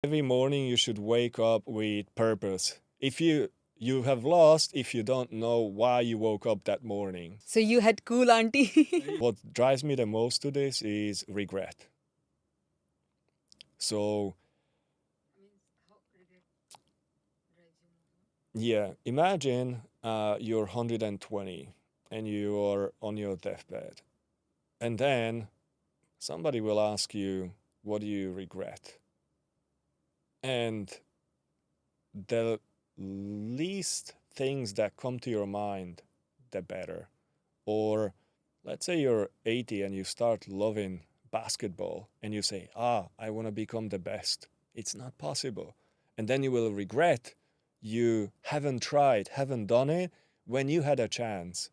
Every morning you should wake up with purpose. If you have lost if you don't know why you woke up that morning. So you had cool auntie. What drives me the most to this is regret. So yeah, imagine you're 120 and you are on your deathbed, and then somebody will ask you, "What do you regret?" And the least things that come to your mind, the better. Or let's say you're 80 and you start loving basketball and you say, I want to become the best. It's not possible. And then you will regret you haven't tried, haven't done it when you had a chance.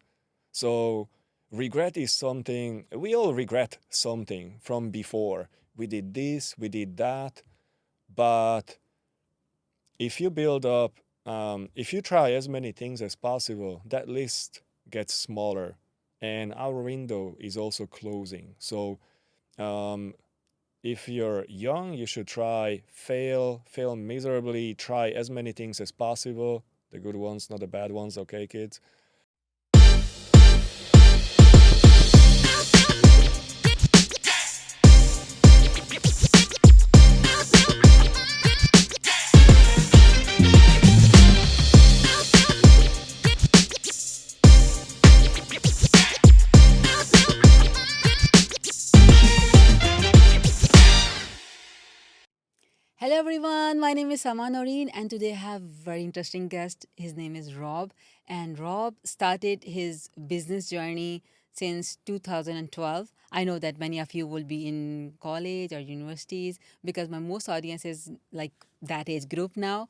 So, regret is something, we all regret something from before. We did this, we did that. But if you build up, if you try as many things as possible, that list gets smaller and our window is also closing. So um, if you're young, you should try, fail miserably, try as many things as possible. The good ones, not the bad ones, okay, kids? Hello everyone, my name is Salma Noreen and today I have a very interesting guest. His name is Rob and Rob started his business journey since 2012. I know that many of you will be in college or universities because my most audience is like that age group now.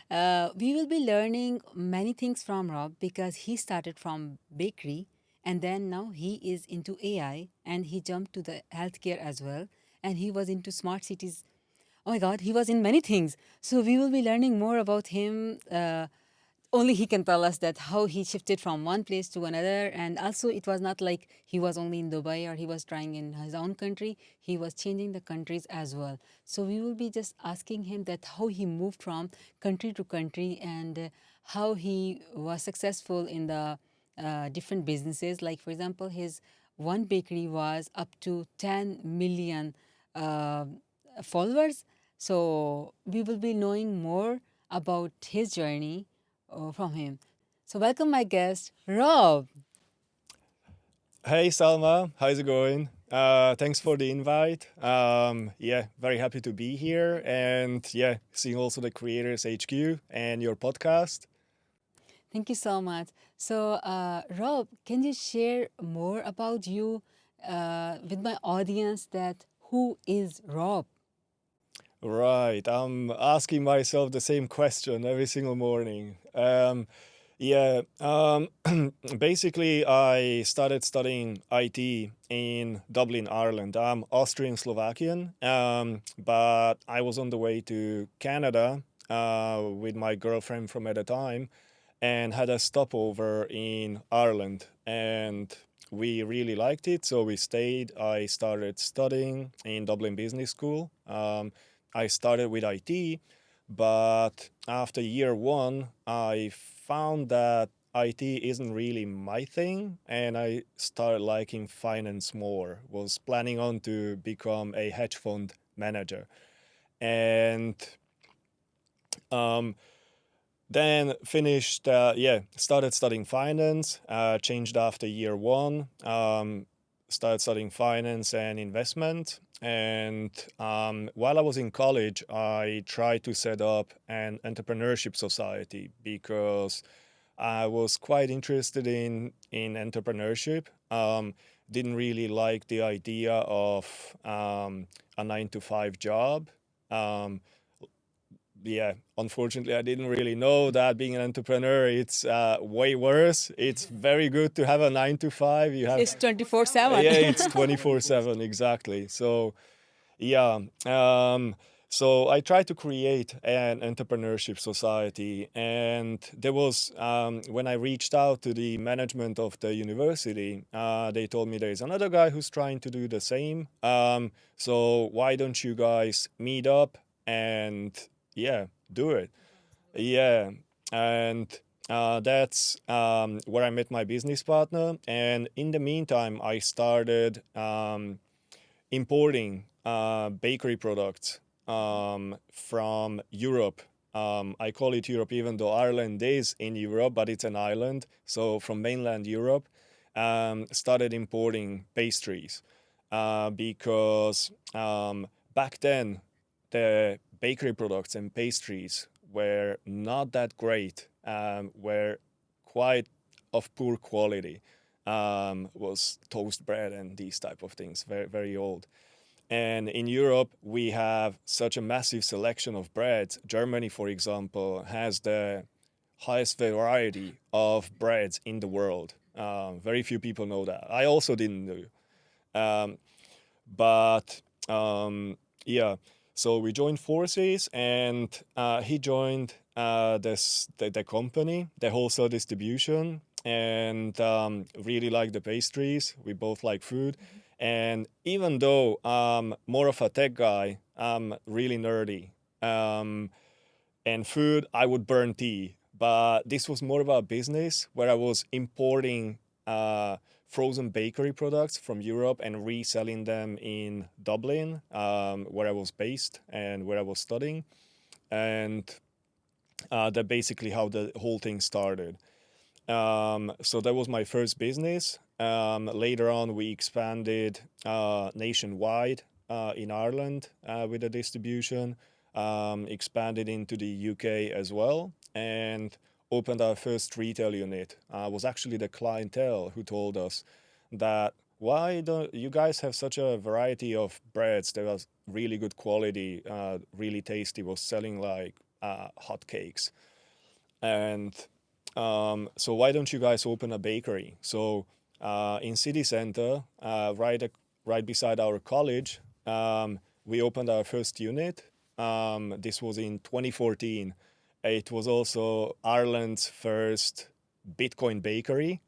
We will be learning many things from Rob because he started from bakery and then now he is into AI and he jumped to the healthcare as well and he was into smart cities. Oh my God, he was in many things. So we will be learning more about him. Only he can tell us that how he shifted from one place to another. And also, it was not like he was only in Dubai or he was trying in his own country. He was changing the countries as well. So we will be just asking him that how he moved from country to country and how he was successful in the different businesses. Like for example, his one bakery was up to 10 million uh, followers. So we will be knowing more about his journey from him. So welcome my guest, Rob. Hey, Salma, how's it going? Thanks for the invite. Yeah, very happy to be here. And yeah, seeing also the Creators HQ and your podcast. Thank you so much. So Rob, can you share more about you with my audience that who is Rob? Right. I'm asking myself the same question every single morning. Yeah. Basically, I started studying IT in Dublin, Ireland. I'm Austrian Slovakian, but I was on the way to Canada with my girlfriend from at the time and had a stopover in Ireland. And we really liked it, so we stayed. I started studying in Dublin Business School. I started with IT, but after year one, I found that IT isn't really my thing, and I started liking finance more. Was planning on to become a hedge fund manager, and um, then finished. Yeah, started studying finance. Changed after year one. Started studying finance and investment. And while I was in college, I tried to set up an entrepreneurship society because I was quite interested in entrepreneurship. Didn't really like the idea of a 9 to 5 job. Um, yeah, unfortunately, I didn't really know that being an entrepreneur, it's way worse. It's very good to have a 9 to 5. You have, It's 24/7. yeah, it's 24/7, exactly. So, yeah. So I tried to create an entrepreneurship society, and there was when I reached out to the management of the university, they told me there is another guy who's trying to do the same. So why don't you guys meet up and yeah, do it. Yeah, and that's where I met my business partner. And in the meantime, I started importing bakery products from Europe. I call it Europe, even though Ireland is in Europe, but it's an island. So from mainland Europe, started importing pastries because back then the bakery products and pastries were not that great, were quite of poor quality. Was toast bread and these type of things, very very old. And in Europe, we have such a massive selection of breads. Germany, for example, has the highest variety of breads in the world. Very few people know that. I also didn't know. Um, but yeah, so we joined forces, and he joined the company, the wholesale distribution, and really like the pastries. We both like food, and even though I'm more of a tech guy, I'm really nerdy. Um, and food, I would burn tea. But this was more about business where I was importing frozen bakery products from Europe and reselling them in Dublin, where I was based and where I was studying. And that basically how the whole thing started. So that was my first business. Later on, we expanded nationwide in Ireland with the distribution, expanded into the UK as well, and opened our first retail unit. It was actually the clientele who told us that why don't you guys have such a variety of breads that was really good quality, really tasty, was selling like hotcakes. And so why don't you guys open a bakery? So in city center, right beside our college, we opened our first unit. This was in 2014. It was also Ireland's first Bitcoin bakery.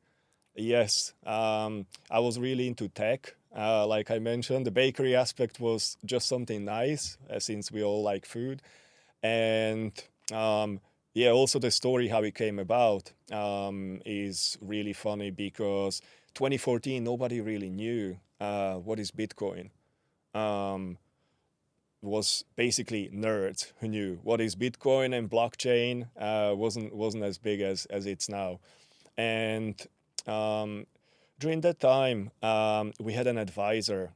Yes, I was really into tech. Like I mentioned, the bakery aspect was just something nice since we all like food. And yeah, also the story how it came about is really funny because 2014 nobody really knew what is Bitcoin. Um, was basically nerds who knew what is Bitcoin and blockchain. Wasn't as big as it's now. And um, during that time, we had an advisor.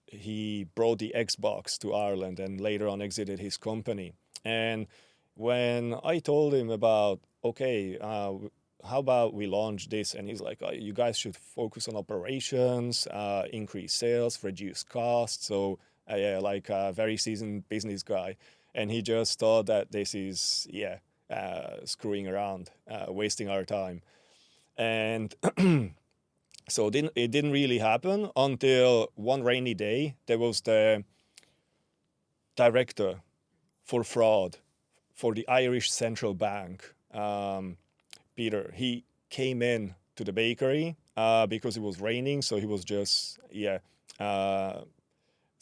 He brought the Xbox to Ireland and later on exited his company. And when I told him about, okay, how about we launch this? And he's like, oh, you guys should focus on operations, increase sales, reduce costs. So, yeah, like a very seasoned business guy. And he just thought that this is, yeah, screwing around, wasting our time. And so it didn't really happen until one rainy day. There was the director for fraud for the Irish Central Bank, Peter. He came in to the bakery because it was raining, so he was just uh,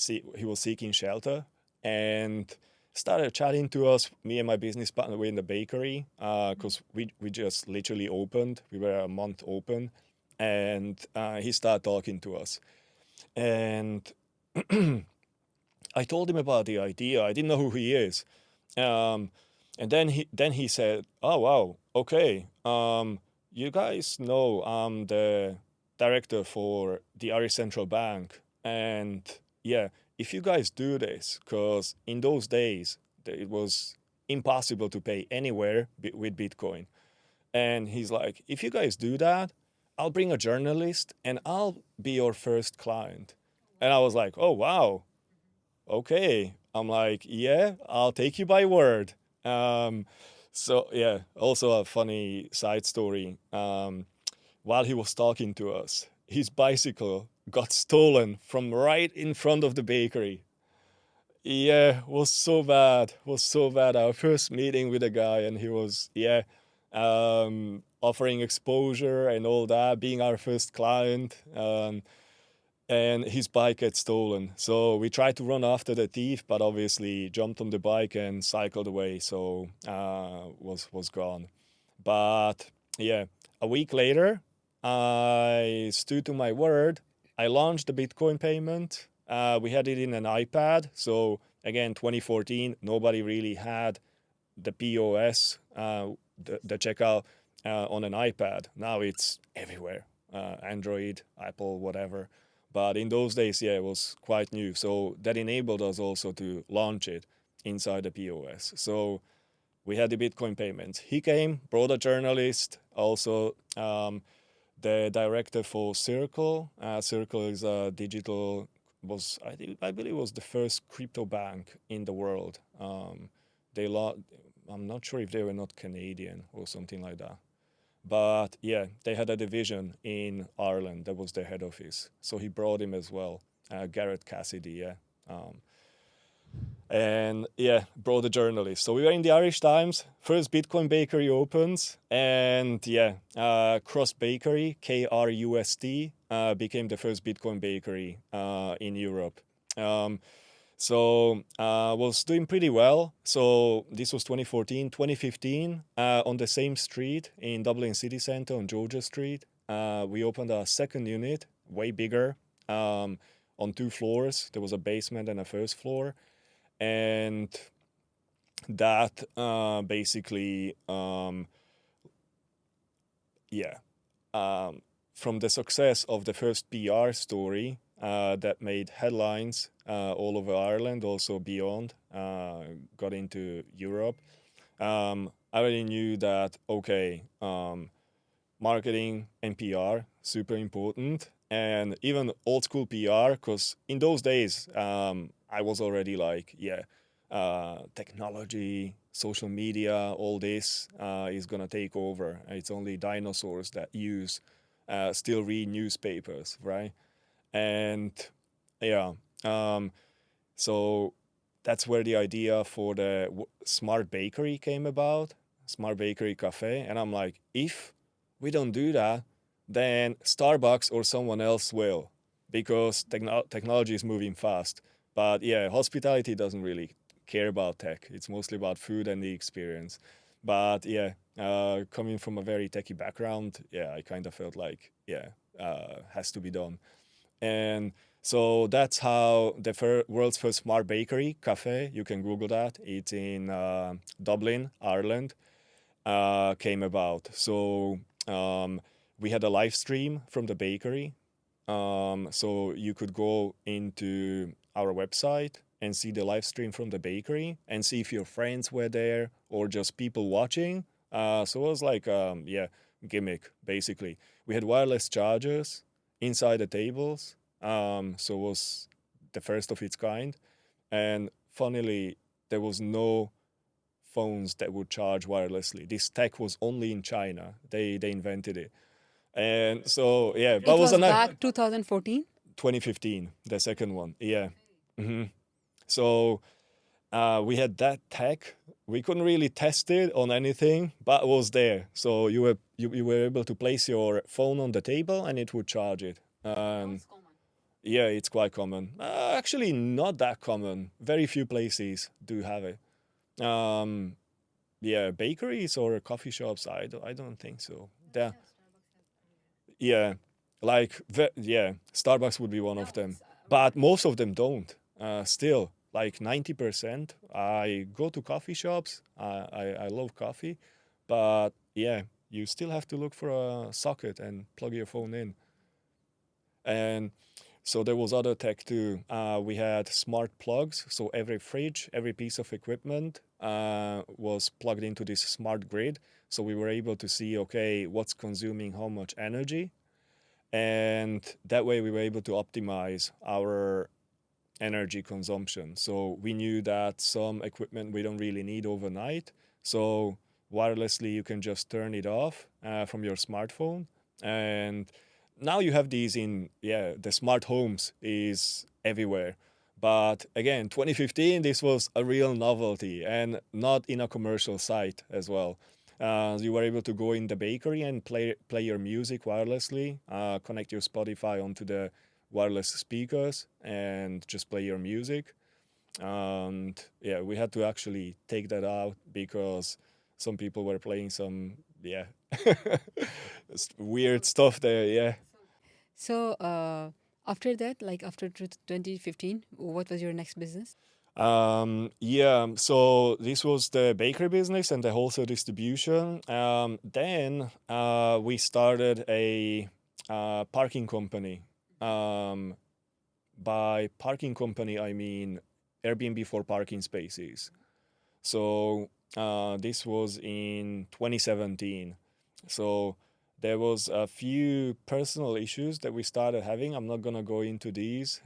he was seeking shelter and started chatting to us. Me and my business partner were in the bakery because we just literally opened. We were a month open, and he started talking to us. And I told him about the idea. I didn't know who he is. Um, and then he said, "Oh wow, okay. You guys know I'm the director for the Irish Central Bank, and yeah, if you guys do this, because in those days it was impossible to pay anywhere with Bitcoin, and he's like, if you guys do that, I'll bring a journalist and I'll be your first client." And I was like, "Oh wow, okay." I'm like, "Yeah, I'll take you by word." Um, so yeah, also a funny side story. While he was talking to us, his bicycle got stolen from right in front of the bakery. Yeah, was so bad. Was so bad. Our first meeting with a guy, and he was offering exposure and all that, being our first client. and his bike gets stolen. So we tried to run after the thief, but obviously jumped on the bike and cycled away. So was gone. But yeah, a week later, I stood to my word. I launched the Bitcoin payment. We had it in an iPad. So again, 2014, nobody really had the POS, the checkout on an iPad. Now it's everywhere, Android, Apple, whatever. But in those days, yeah, it was quite new. So that enabled us also to launch it inside the POS. So we had the Bitcoin payments. He came, brought a journalist, also the director for Circle. Circle is a digital, I believe was the first crypto bank in the world. They I'm not sure if they were not Canadian or something like that. But yeah, they had a division in Ireland. That was their head office. So he brought him as well. Garrett Cassidy, yeah. Um, and yeah, brought a journalist. So we were in the Irish Times. First Bitcoin bakery opens, and yeah, Crust Bakery, KRUST, became the first Bitcoin bakery in Europe. So was doing pretty well. So this was 2014, 2015. On the same street in Dublin city centre on Georgia Street, we opened a second unit, way bigger, on 2 floors. There was a basement and a first floor, and that basically, yeah, from the success of the first PR story that made headlines all over Ireland, also beyond, got into Europe. I already knew that, okay, marketing and PR, super important. And even old school PR, because in those days, I was already like, yeah, technology, social media, all this is going to take over. It's only dinosaurs that still read newspapers, right? And yeah, um, so that's where the idea for the smart bakery came about, smart bakery cafe. And I'm like, if we don't do that, then Starbucks or someone else will, because technology is moving fast. But yeah, hospitality doesn't really care about tech. It's mostly about food and the experience. But yeah, coming from a very techie background, yeah, I kind of felt like, yeah, has to be done. And so that's how the world's first smart bakery cafe, you can Google that, it's in Dublin, Ireland, came about. So we had a live stream from the bakery. So you could go into our website and see the live stream from the bakery and see if your friends were there or just people watching. So it was like, yeah, gimmick, basically. We had wireless chargers inside the tables. So it was the first of its kind. And funnily, there was no phones that would charge wirelessly. This tech was only in China. They invented it. And so yeah, It but was was a nice back 2014. 2015, the second one. Yeah. hmm So we had that tech. We couldn't really test it on anything, but it was there. So you were able to place your phone on the table and it would charge it. Yeah, it's quite common. Actually, not that common. Very few places do have it. Um, yeah, bakeries or coffee shops, I don't think so. Yeah, like yeah, Starbucks would be one of them, but most of them don't. Still, like 90%. I go to coffee shops. I love coffee, but yeah, you still have to look for a socket and plug your phone in. And so there was other tech too. We had smart plugs. So every fridge, every piece of equipment was plugged into this smart grid. So we were able to see, okay, what's consuming how much energy. And that way we were able to optimize our energy consumption. So we knew that some equipment we don't really need overnight. So wirelessly, you can just turn it off from your smartphone. And now you have these in, yeah, the smart homes is everywhere. But again, 2015, this was a real novelty and not in a commercial site as well. You were able to go in the bakery and play your music wirelessly, connect your Spotify onto the wireless speakers and just play your music. And yeah, we had to actually take that out because some people were playing some, yeah, weird stuff there. Yeah. So after that, like after 2015, what was your next business? Yeah, so this was the bakery business and the wholesale distribution. Then we started a parking company. Um, by parking company, I mean Airbnb for parking spaces. So this was in 2017. So there was a few personal issues that we started having. I'm not gonna go into these.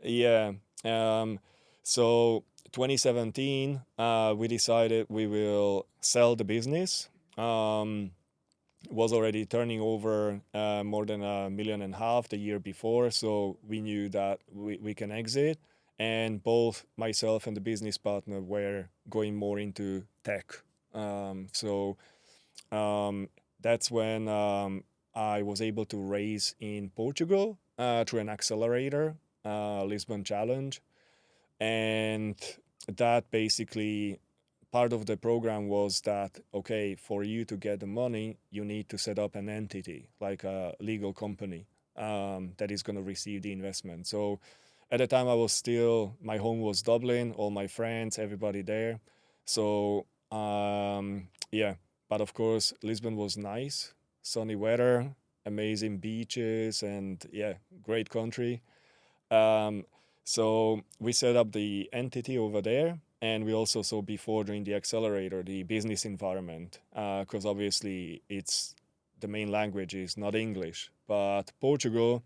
Yeah. Um, so 2017, we decided we will sell the business. Was already turning over more than 1.5 million the year before, so we knew that we can exit. And both myself and the business partner were going more into tech. So that's when I was able to raise in Portugal through an accelerator, Lisbon Challenge. And that basically part of the program was that, okay, for you to get the money, you need to set up an entity, like a legal company that is going to receive the investment. So at the time, I was still, my home was Dublin, all my friends, everybody there. So yeah, but of course, Lisbon was nice, sunny weather, amazing beaches, and yeah, great country. Um, so we set up the entity over there, and we also saw before during the accelerator the business environment, because obviously it's the main language is not English, but Portugal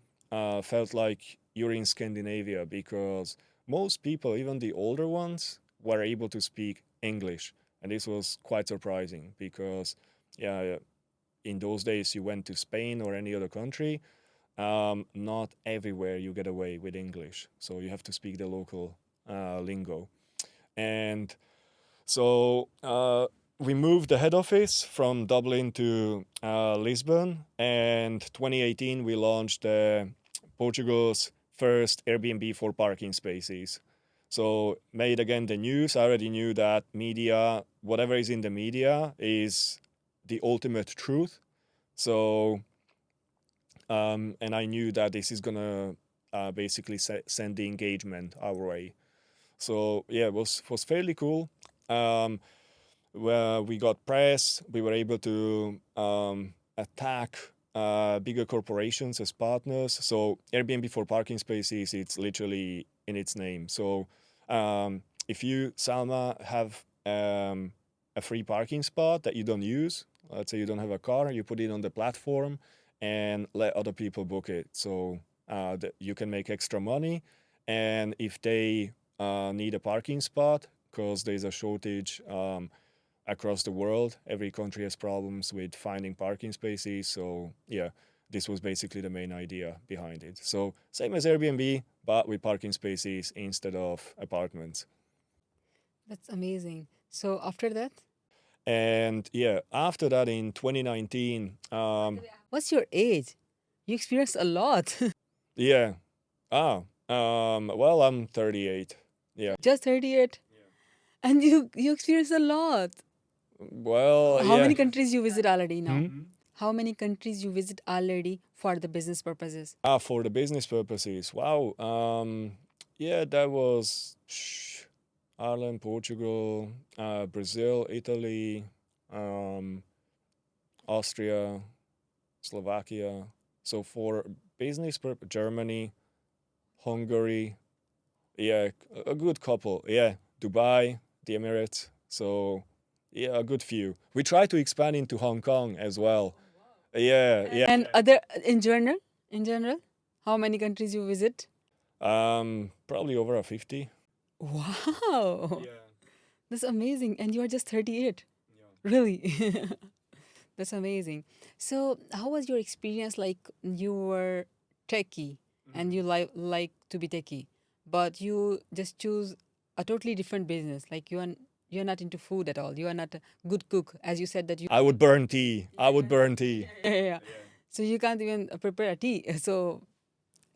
felt like you're in Scandinavia because most people, even the older ones, were able to speak English, and this was quite surprising because, yeah, in those days you went to Spain or any other country, not everywhere you get away with English, so you have to speak the local lingo. And so we moved the head office from Dublin to Lisbon, and 2018 we launched Portugal's first Airbnb for parking spaces. So made again the news. I already knew that media, whatever is in the media, is the ultimate truth. So and I knew that this is gonna basically send the engagement our way. So yeah, it was fairly cool. Um, where we got press, we were able to attack bigger corporations as partners. So Airbnb for parking spaces, it's literally in its name. So if you, Salma, have a free parking spot that you don't use, let's say you don't have a car, you put it on the platform and let other people book it. So that you can make extra money. And if they need a parking spot, because there's a shortage across the world, every country has problems with finding parking spaces. So yeah, this was basically the main idea behind it. So same as Airbnb, but with parking spaces instead of apartments. That's amazing. So after that, And yeah, after that in 2019, what's your age? You experienced a lot. yeah, well, I'm 38. Yeah. Just 38, and you experienced a lot. Well, How yeah. many countries you visit already now? Hmm? How many countries you visit already for the business purposes? For the business purposes. Wow. Yeah, that was Ireland, Portugal, Brazil, Italy, um, Austria, Slovakia. So for business purpose, Germany, Hungary. Yeah, a good couple. Yeah, Dubai, the Emirates. So yeah, a good few. We try to expand into Hong Kong as well. Yeah, yeah. And other in general, how many countries you visit? Probably over a 50. Wow, Yeah. that's amazing. And you are just 38. Really? That's amazing. So, how was your experience? Like you were techie and you like to be techie, but you just choose a totally different business. Like you're not into food at all. You are not a good cook, as you said that you. I would burn tea. I would burn tea. Yeah. So you can't even prepare a tea. So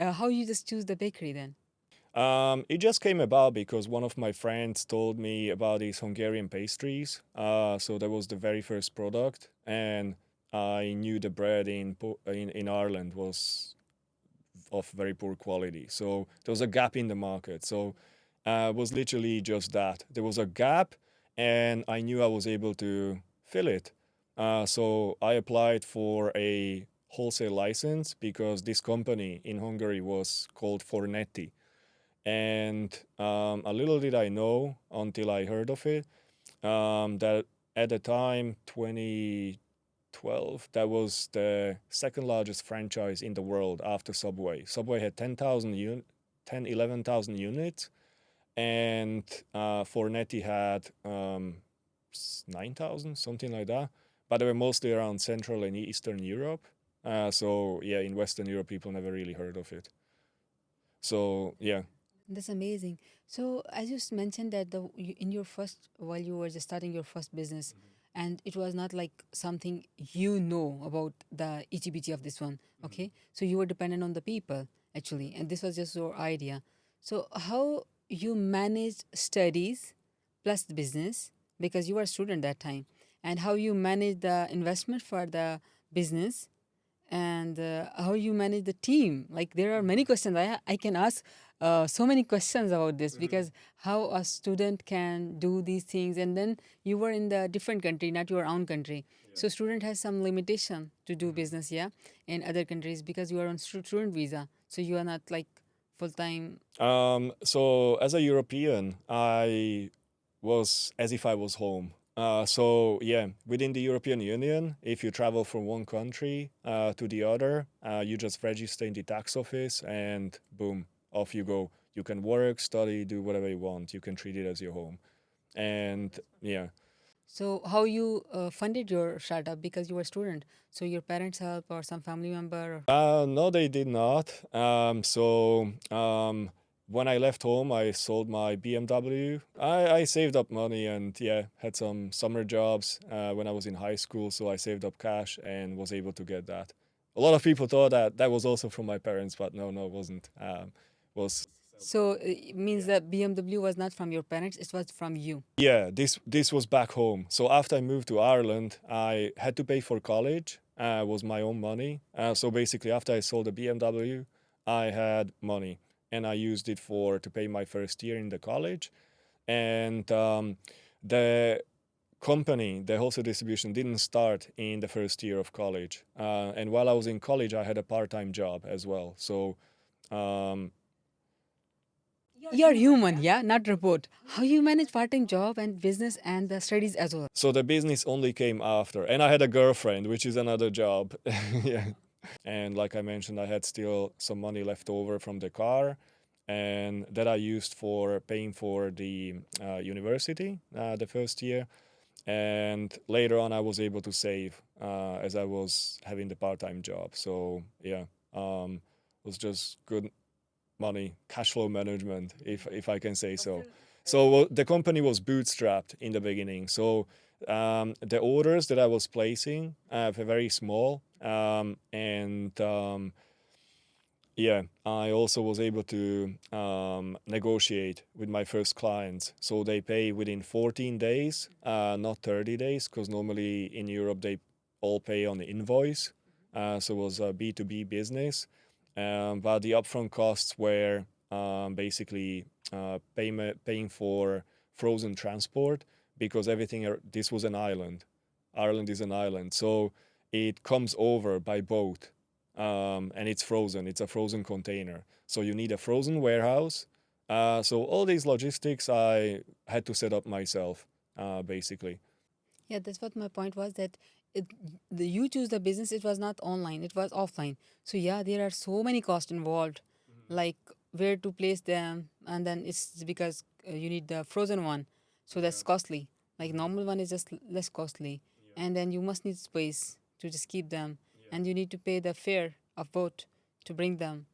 How you just choose the bakery then? It just came about because one of my friends told me about these Hungarian pastries. So that was the very first product, and I knew the bread in Ireland was of very poor quality. So there was a gap in the market. So it was literally just that. There was a gap, and I knew I was able to fill it. So I applied for a wholesale license because this company in Hungary was called Fornetti. And a little did I know until I heard of it that at the time, 2012, that was the second largest franchise in the world after Subway. Subway had 11,000 units, and Fornetti had 9,000, something like that. But they were mostly around Central and Eastern Europe. So, yeah, in Western Europe, people never really heard of it. So, yeah. That's amazing. So, as you mentioned that in your first, while you were just starting your first business, and it was not like something you know about the itty of this one. Okay, so you were dependent on the people actually, and this was just your idea. So, how you managed studies plus the business because you were a student that time, and how you manage the investment for the business and how you manage the team. Like there are many questions I can ask so many questions about this because how a student can do these things, and then you were in the different country, not your own country. So student has some limitation to do business, yeah, in other countries because you are on student visa. So you are not like full time. So as a European, I was as if I was home. So yeah, within the European Union, if you travel from one country to the other, you just register in the tax office, and boom, off you go. You can work, study, do whatever you want. You can treat it as your home, and yeah. So how you funded your startup because you were a student? So your parents help or some family member? No, they did not. When I left home, I sold my BMW. I saved up money and yeah, had some summer jobs when I was in high school. So I saved up cash and was able to get that. A lot of people thought that that was also from my parents, but no, it wasn't. Was So it means that BMW was not from your parents; it was from you. Yeah, this was back home. So after I moved to Ireland, I had to pay for college. Was my own money. So basically, after I sold the BMW, I had money, and I used it for to pay my first year in the college. And the company, the wholesale distribution, didn't start in the first year of college. And while I was in college, I had a part-time job as well. So um, You're human, yeah, not robot. How you manage part-time job and business and the studies as well? so the business only came after, and I had a girlfriend, which is another job. Yeah. And like I mentioned, I had still some money left over from the car, and that I used for paying for the university the first year. And later on, I was able to save as I was having the part-time job. So yeah, it was just good money, cash flow management, if I can say so. So the company was bootstrapped in the beginning. So the orders that I was placing were very small, and yeah, I also was able to negotiate with my first clients. So they pay within 14 days, not 30 days, because normally in Europe they all pay on the invoice. So it was a B2B business. But the upfront costs were basically paying for frozen transport because this was an island. Ireland is an island. So it comes over by boat, and it's frozen. It's a frozen container. So you need a frozen warehouse. So all these logistics I had to set up myself, basically. Yeah, that's what my point was that you choose the business. It was not online; it was offline. So yeah, there are so many costs involved, like where to place them, and then it's because you need the frozen one, so that's costly. Like normal one is just less costly, and then you must need space to just keep them, and you need to pay the fare of boat to bring them,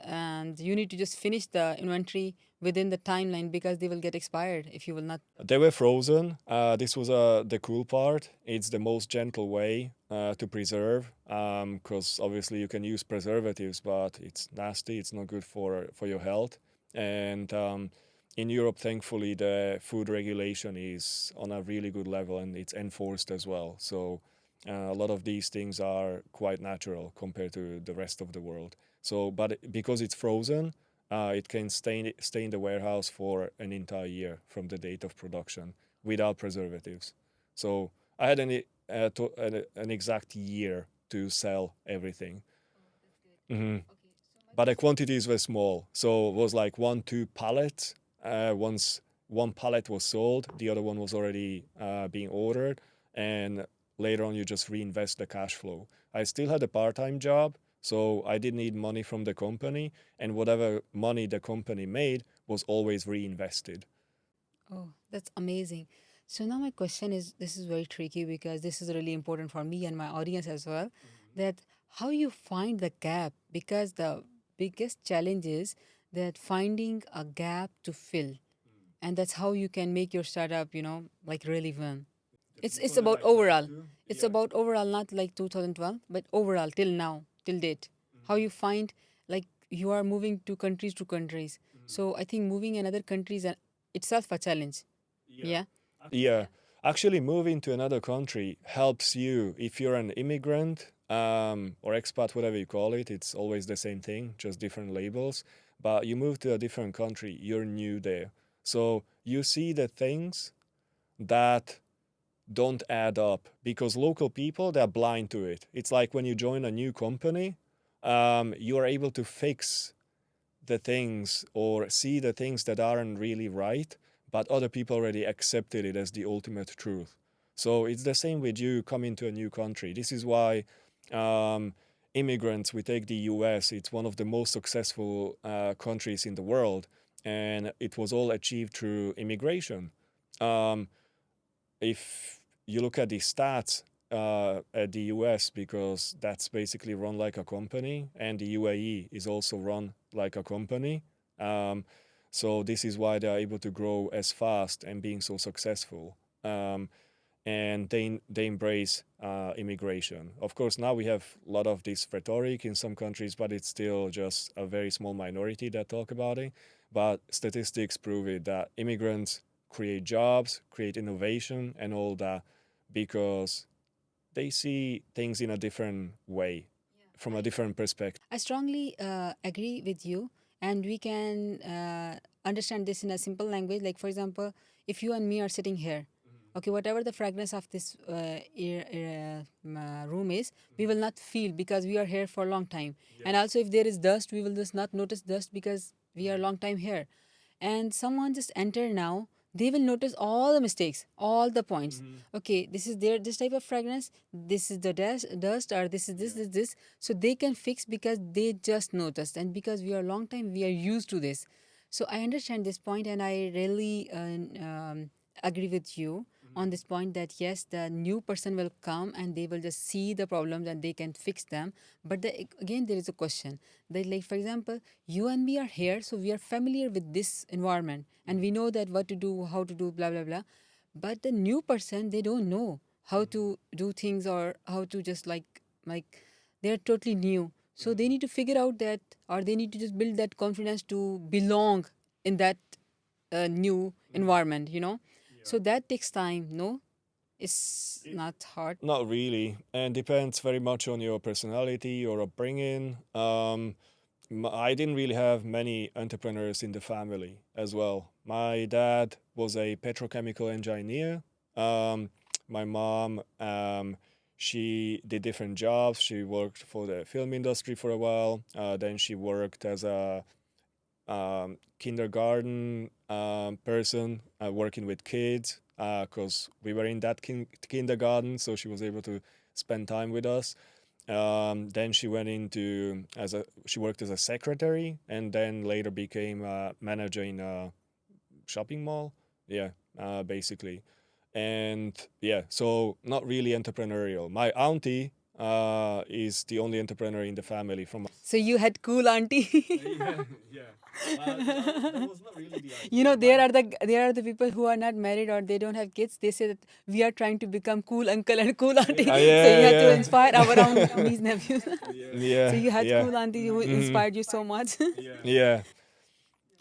and you need to just finish the inventory within the timeline because they will get expired if you will not. They were frozen. This was the cool part. It's the most gentle way to preserve, because obviously you can use preservatives, but it's nasty. It's not good for your health. And in Europe, thankfully, the food regulation is on a really good level and it's enforced as well. So a lot of these things are quite natural compared to the rest of the world. So, but because it's frozen, it can stay in the warehouse for an entire year from the date of production without preservatives. So I had an exact year to sell everything. Hmm. But the quantities were small, so it was like 1, 2 pallets. Once one pallet was sold, the other one was already being ordered, and later on you just reinvest the cash flow. I still had a part-time job, so I didn't need money from the company, and whatever money the company made was always reinvested. Oh, that's amazing. So now my question is, this is very tricky because this is really important for me and my audience as well, that how you find the gap, because the biggest challenge is that finding a gap to fill, and that's how you can make your startup, like really win. It's about overall. It's about overall, not like 2012, but overall till now, till date. How you find, like, you are moving to countries. So I think moving in other countries itself a challenge. Yeah. Yeah, actually, moving to another country helps you if you're an immigrant or expat, whatever you call it. It's always the same thing, just different labels. But you move to a different country, you're new there. So you see the things that don't add up because local people, they're blind to it. It's like when you join a new company, you are able to fix the things or see the things that aren't really right, but other people already accepted it as the ultimate truth. So it's the same with you coming to a new country. This is why um, immigrants, we take the US, it's one of the most successful countries in the world, and it was all achieved through immigration. Um, if you look at the stats at the US, because that's basically run like a company, and the UAE is also run like a company. Um, so this is why they're able to grow as fast and being so successful. And they embrace immigration. Of course, now we have a lot of this rhetoric in some countries, but it's still just a very small minority that talk about it. But statistics prove it that immigrants create jobs, create innovation, and all that because they see things in a different way, from a different perspective. I strongly agree with you, and we can understand this in a simple language. Like, for example, if you and me are sitting here, okay, whatever the fragrance of this room is, we will not feel because we are here for a long time. And also, if there is dust, we will just not notice dust because we are a long time here. And someone just enter now, they will notice all the mistakes, all the points. Okay, this is their this type of fragrance, this is the dust, or this is this. So they can fix because they just noticed, and because we are long time, we are used to this. So I understand this point, and I really agree with you on this point that yes, the new person will come and they will just see the problems and they can fix them. But again, there is a question that, like, for example, you and me are here, so we are familiar with this environment and we know that what to do, how to do, blah blah blah. But the new person, they don't know how to do things, or how to just like they're totally new, so they need to figure out that, or they need to just build that confidence to belong in that new environment, so that takes time. No, it's not hard. Not really, and depends very much on your personality, your upbringing. I didn't really have many entrepreneurs in the family as well. My dad was a petrochemical engineer. Um, my mom, she did different jobs. She worked for the film industry for a while. Then she worked as a kindergarten person working with kids because we were in that kindergarten, so she was able to spend time with us. Then she went into she worked as a secretary, and then later became a manager in a shopping mall. Yeah, basically, and yeah, so not really entrepreneurial. My auntie is the only entrepreneur in the family. From So you had cool auntie. yeah. That was not really the idea. You know, there are the people who are not married or they don't have kids. They say that we are trying to become cool uncle and cool auntie. Ah, So you yeah, have to yeah. inspire our own niece nephews. Yeah, So you had yeah. cool auntie who Mhm. inspired you so much. Yeah.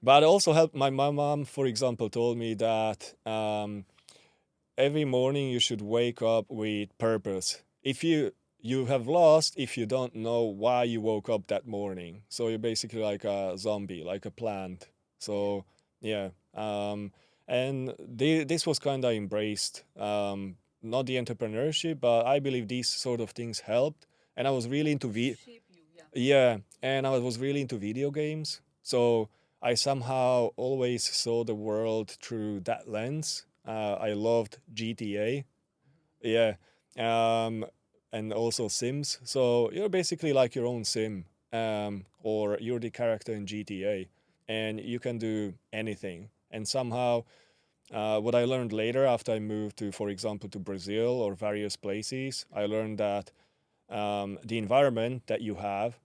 But it also helped. My mom, for example, told me that every morning you should wake up with purpose. If you have lost if you don't know why you woke up that morning. So you're basically like a zombie, like a plant. So yeah, and this was kind of embraced. Not the entrepreneurship, but I believe these sort of things helped. And I was really into yeah, and I was really into video games. So I somehow always saw the world through that lens. I loved GTA. Yeah. Um, and also Sims. So you're basically like your own Sim, or you're the character in GTA, and you can do anything. And somehow, what I learned later after I moved to, for example, to Brazil or various places, I learned that the environment that you have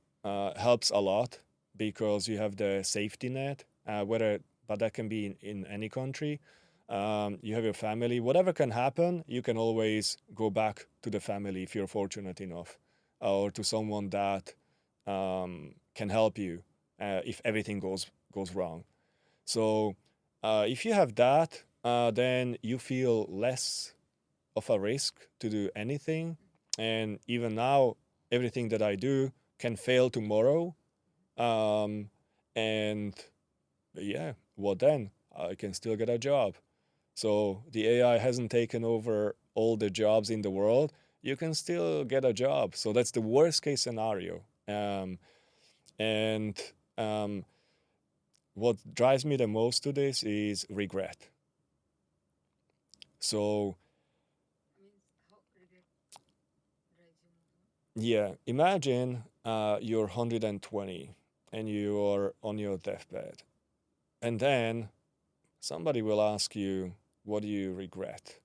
helps a lot because you have the safety net, but that can be in any country. You have your family. Whatever can happen, you can always go back to the family if you're fortunate enough, or to someone that can help you if everything goes wrong. So if you have that, then you feel less of a risk to do anything. And even now, everything that I do can fail tomorrow. Um, and yeah, what then? I can still get a job. So the AI hasn't taken over all the jobs in the world. You can still get a job. So that's the worst case scenario. And um, what drives me the most to this is regret. So yeah, imagine you're 120 and you are on your deathbed. And then somebody will ask you, what do you regret?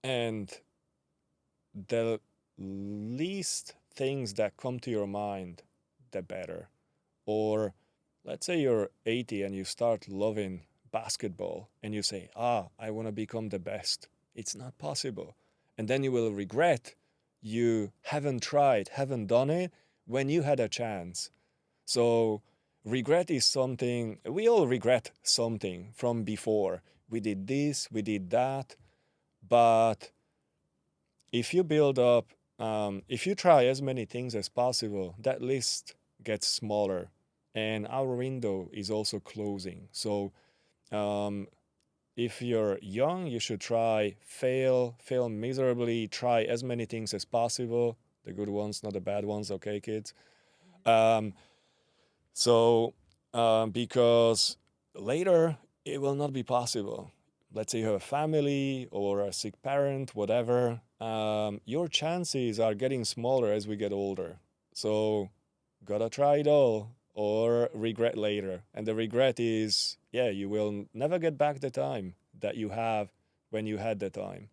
And the least things that come to your mind, the better. Or let's say you're 80 and you start loving basketball and you say, I want to become the best. It's not possible. And then you will regret you haven't tried, haven't done it when you had a chance. So, regret is something, we all regret something from before. We did this, we did that. But if you build up, if you try as many things as possible, that list gets smaller and our window is also closing. So, um, if you're young, you should try, fail miserably, try as many things as possible. The good ones, not the bad ones, okay, kids? Um, So, because later it will not be possible. Let's say you have a family or a sick parent, whatever, your chances are getting smaller as we get older. So, gotta try it all or regret later. And the regret is, yeah, you will never get back the time that you have when you had the time.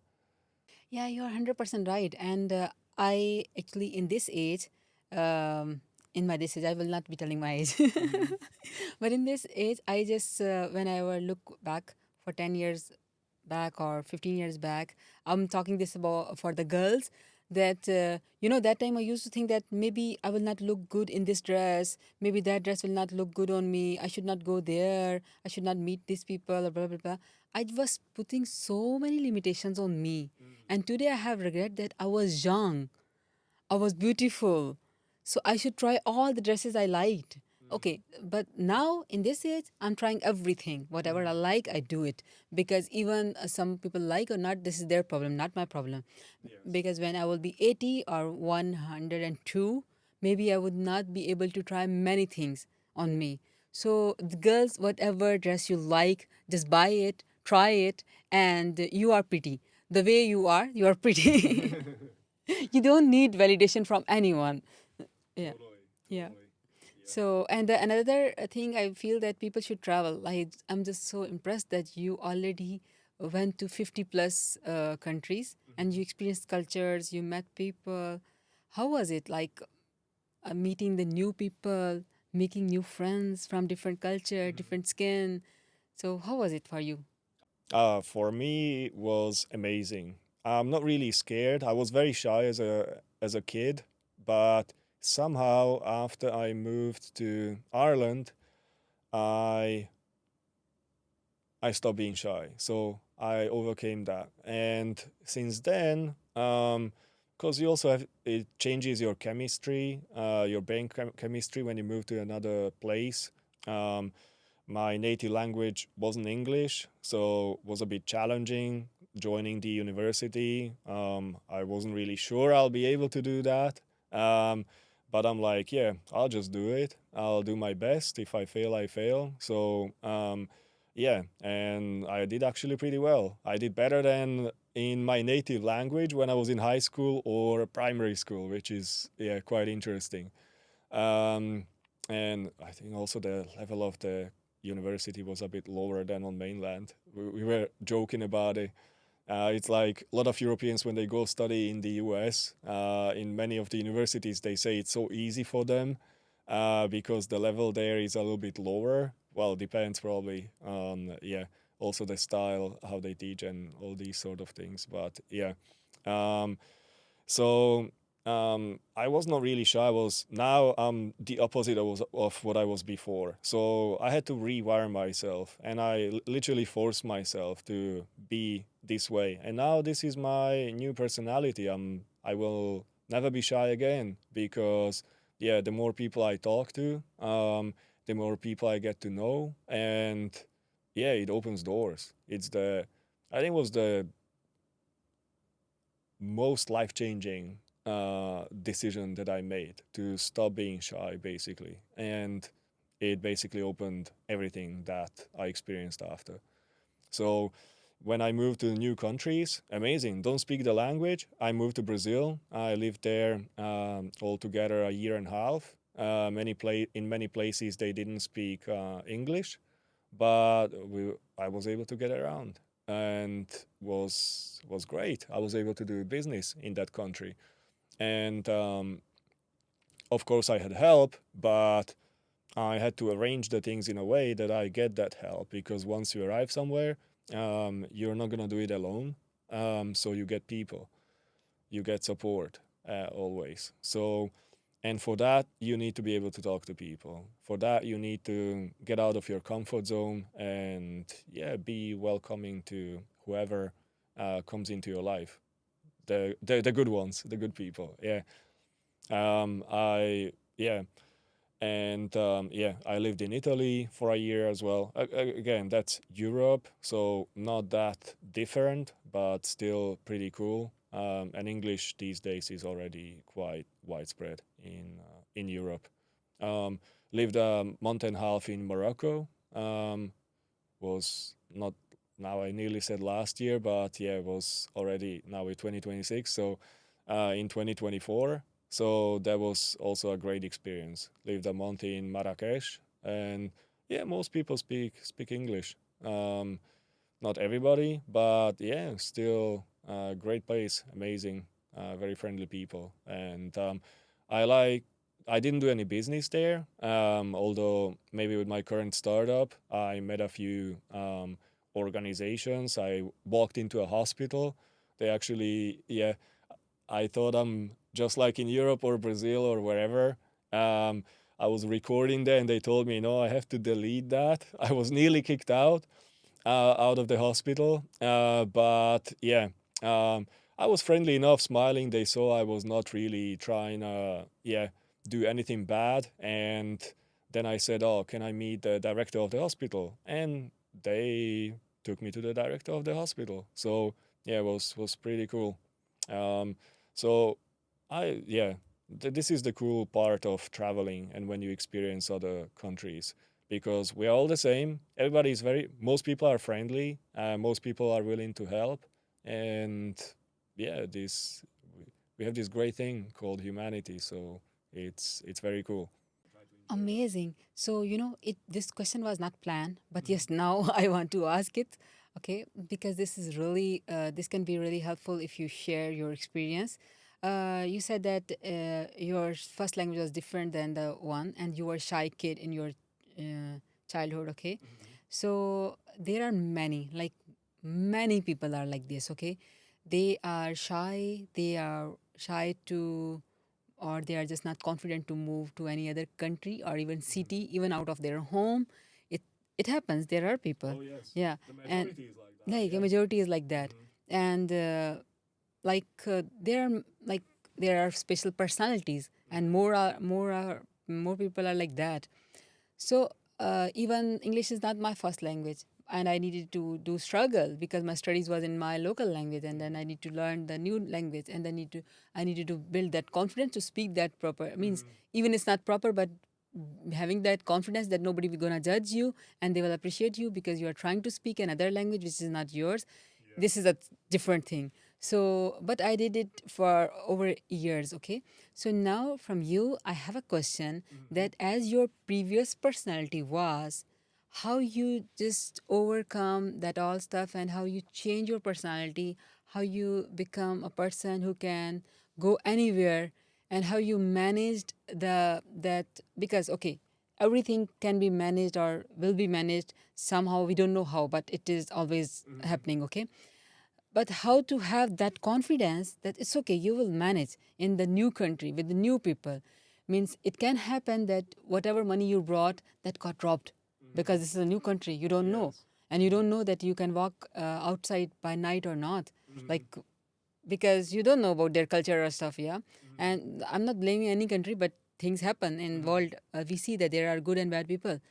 Yeah, you're 100% right. And I actually, in this age, in my this age, I will not be telling my age. But in this age, I just, when I will look back for 10 years back or 15 years back, I'm talking this about for the girls that, that time I used to think that maybe I will not look good in this dress. Maybe that dress will not look good on me. I should not go there. I should not meet these people, or blah, blah, blah. I was putting so many limitations on me. And today I have regret that I was young. I was beautiful. So I should try all the dresses I liked. Okay, but now in this age, I'm trying everything. Whatever I like, I do it. Because even some people like or not, this is their problem, not my problem. Because when I will be 80 or 102, maybe I would not be able to try many things on me. So, the girls, whatever dress you like, just buy it, try it, and you are pretty. The way you are pretty. You don't need validation from anyone. Yeah. Yeah. So, and another thing I feel that people should travel. Like, I'm just so impressed that you already went to 50 plus countries and you experienced cultures, you met people. how was it like meeting the new people, making new friends from different culture, different skin? So how was it for you? For me, it was amazing. I'm not really scared. I was very shy as a kid, but somehow after I moved to Ireland, I I stopped being shy. So I overcame that. And since then, because you also have, it changes your chemistry, your brain chemistry when you move to another place. Um, my native language wasn't English, so it was a bit challenging joining the university. I wasn't really sure I'll be able to do that. Um, but I'm like, yeah, I'll just do it. I'll do my best. If I fail, I fail. So yeah, and I did actually pretty well. I did better than in my native language when I was in high school or primary school, which is yeah quite interesting. Um, and I think also the level of the university was a bit lower than on mainland. We were joking about it. It's like a lot of Europeans when they go study in the US, in many of the universities, they say it's so easy for them because the level there is a little bit lower. Well, depends probably on yeah, also the style, how they teach, and all these sort of things. But yeah, um, so I was not really shy. I was now the opposite of what I was before. So I had to rewire myself, and I literally forced myself to be this way. And now this is my new personality. I will never be shy again because yeah, the more people I talk to, the more people I get to know, and yeah, it opens doors. It's the I think it was the most life changing decision that I made to stop being shy, basically. And it basically opened everything that I experienced after. So when I moved to new countries, amazing. Don't speak the language. I moved to Brazil. I lived there altogether a year and a half. In many places they didn't speak English, but I was able to get around and was great. I was able to do business in that country, and of course I had help, but I had to arrange the things in a way that I get that help because once you arrive somewhere, you're not gonna do it alone. So you get people, you get support always. So and for that, you need to be able to talk to people. For that, you need to get out of your comfort zone and, yeah, be welcoming to whoever comes into your life. The good ones, the good people. Yeah. Yeah. And yeah, I lived in Italy for a year as well. Again, that's Europe, so not that different, but still pretty cool. And English these days is already quite widespread in Europe. Lived a month and a half in Morocco. Was not now I nearly said last year, but yeah, it was already now in 2026. So in 2024. So that was also a great experience. Lived a month in Marrakesh, and yeah, most people speak English. Not everybody, but yeah, still a great place, amazing, very friendly people, and I like. I didn't do any business there, although maybe with my current startup, I met a few organizations. I walked into a hospital. They actually, yeah, I thought I'm just like in Europe or Brazil or wherever. Um, I was recording there and they told me, no, I have to delete that. I was nearly kicked out of the hospital. But yeah, um, I was friendly enough, smiling. They saw I was not really trying yeah, do anything bad. And then I said, oh, can I meet the director of the hospital? And they took me to the director of the hospital. So yeah, it was pretty cool. Um, so yeah, this is the cool part of traveling and when you experience other countries because we're all the same. Everybody is most people are friendly, most people are willing to help, and yeah, we have this great thing called humanity. So it's very cool. Amazing. So, it this question was not planned, but yes, now I want to ask it. Okay, because this is really this can be really helpful if you share your experience. You said that your first language was different than the one, and you were a shy kid in your childhood. Okay, so there are many, like many people are like this. Okay, they are shy. They are shy to, or they are just not confident to move to any other country or even city, even out of their home. It it happens. There are people. Oh yes, Yeah, the and majority is like that. like a Yeah. majority is like that, and like there are like there are special personalities, and more people are like that. So even English is not my first language, and I needed to do struggle because my studies was in my local language, and then I need to learn the new language, and then I needed to build that confidence to speak that proper. Means even it's not proper, but having that confidence that nobody will gonna judge you and they will appreciate you because you are trying to speak another language which is not yours. This is a different thing. So but I did it for over years. Okay, so now from you I have a question, that as your previous personality was, how you just overcome that all stuff and how you change your personality, how you become a person who can go anywhere, and how you managed the that, because okay, everything can be managed or will be managed somehow, we don't know how, but it is always happening. Okay, but how to have that confidence that it's okay, you will manage in the new country with the new people. Means it can happen that whatever money you brought that got dropped because this is a new country, you don't know, Yes. and you don't know that you can walk outside by night or not, like because you don't know about their culture or stuff. Yeah, and I'm not blaming any country, but things happen in world. We see that there are good and bad people,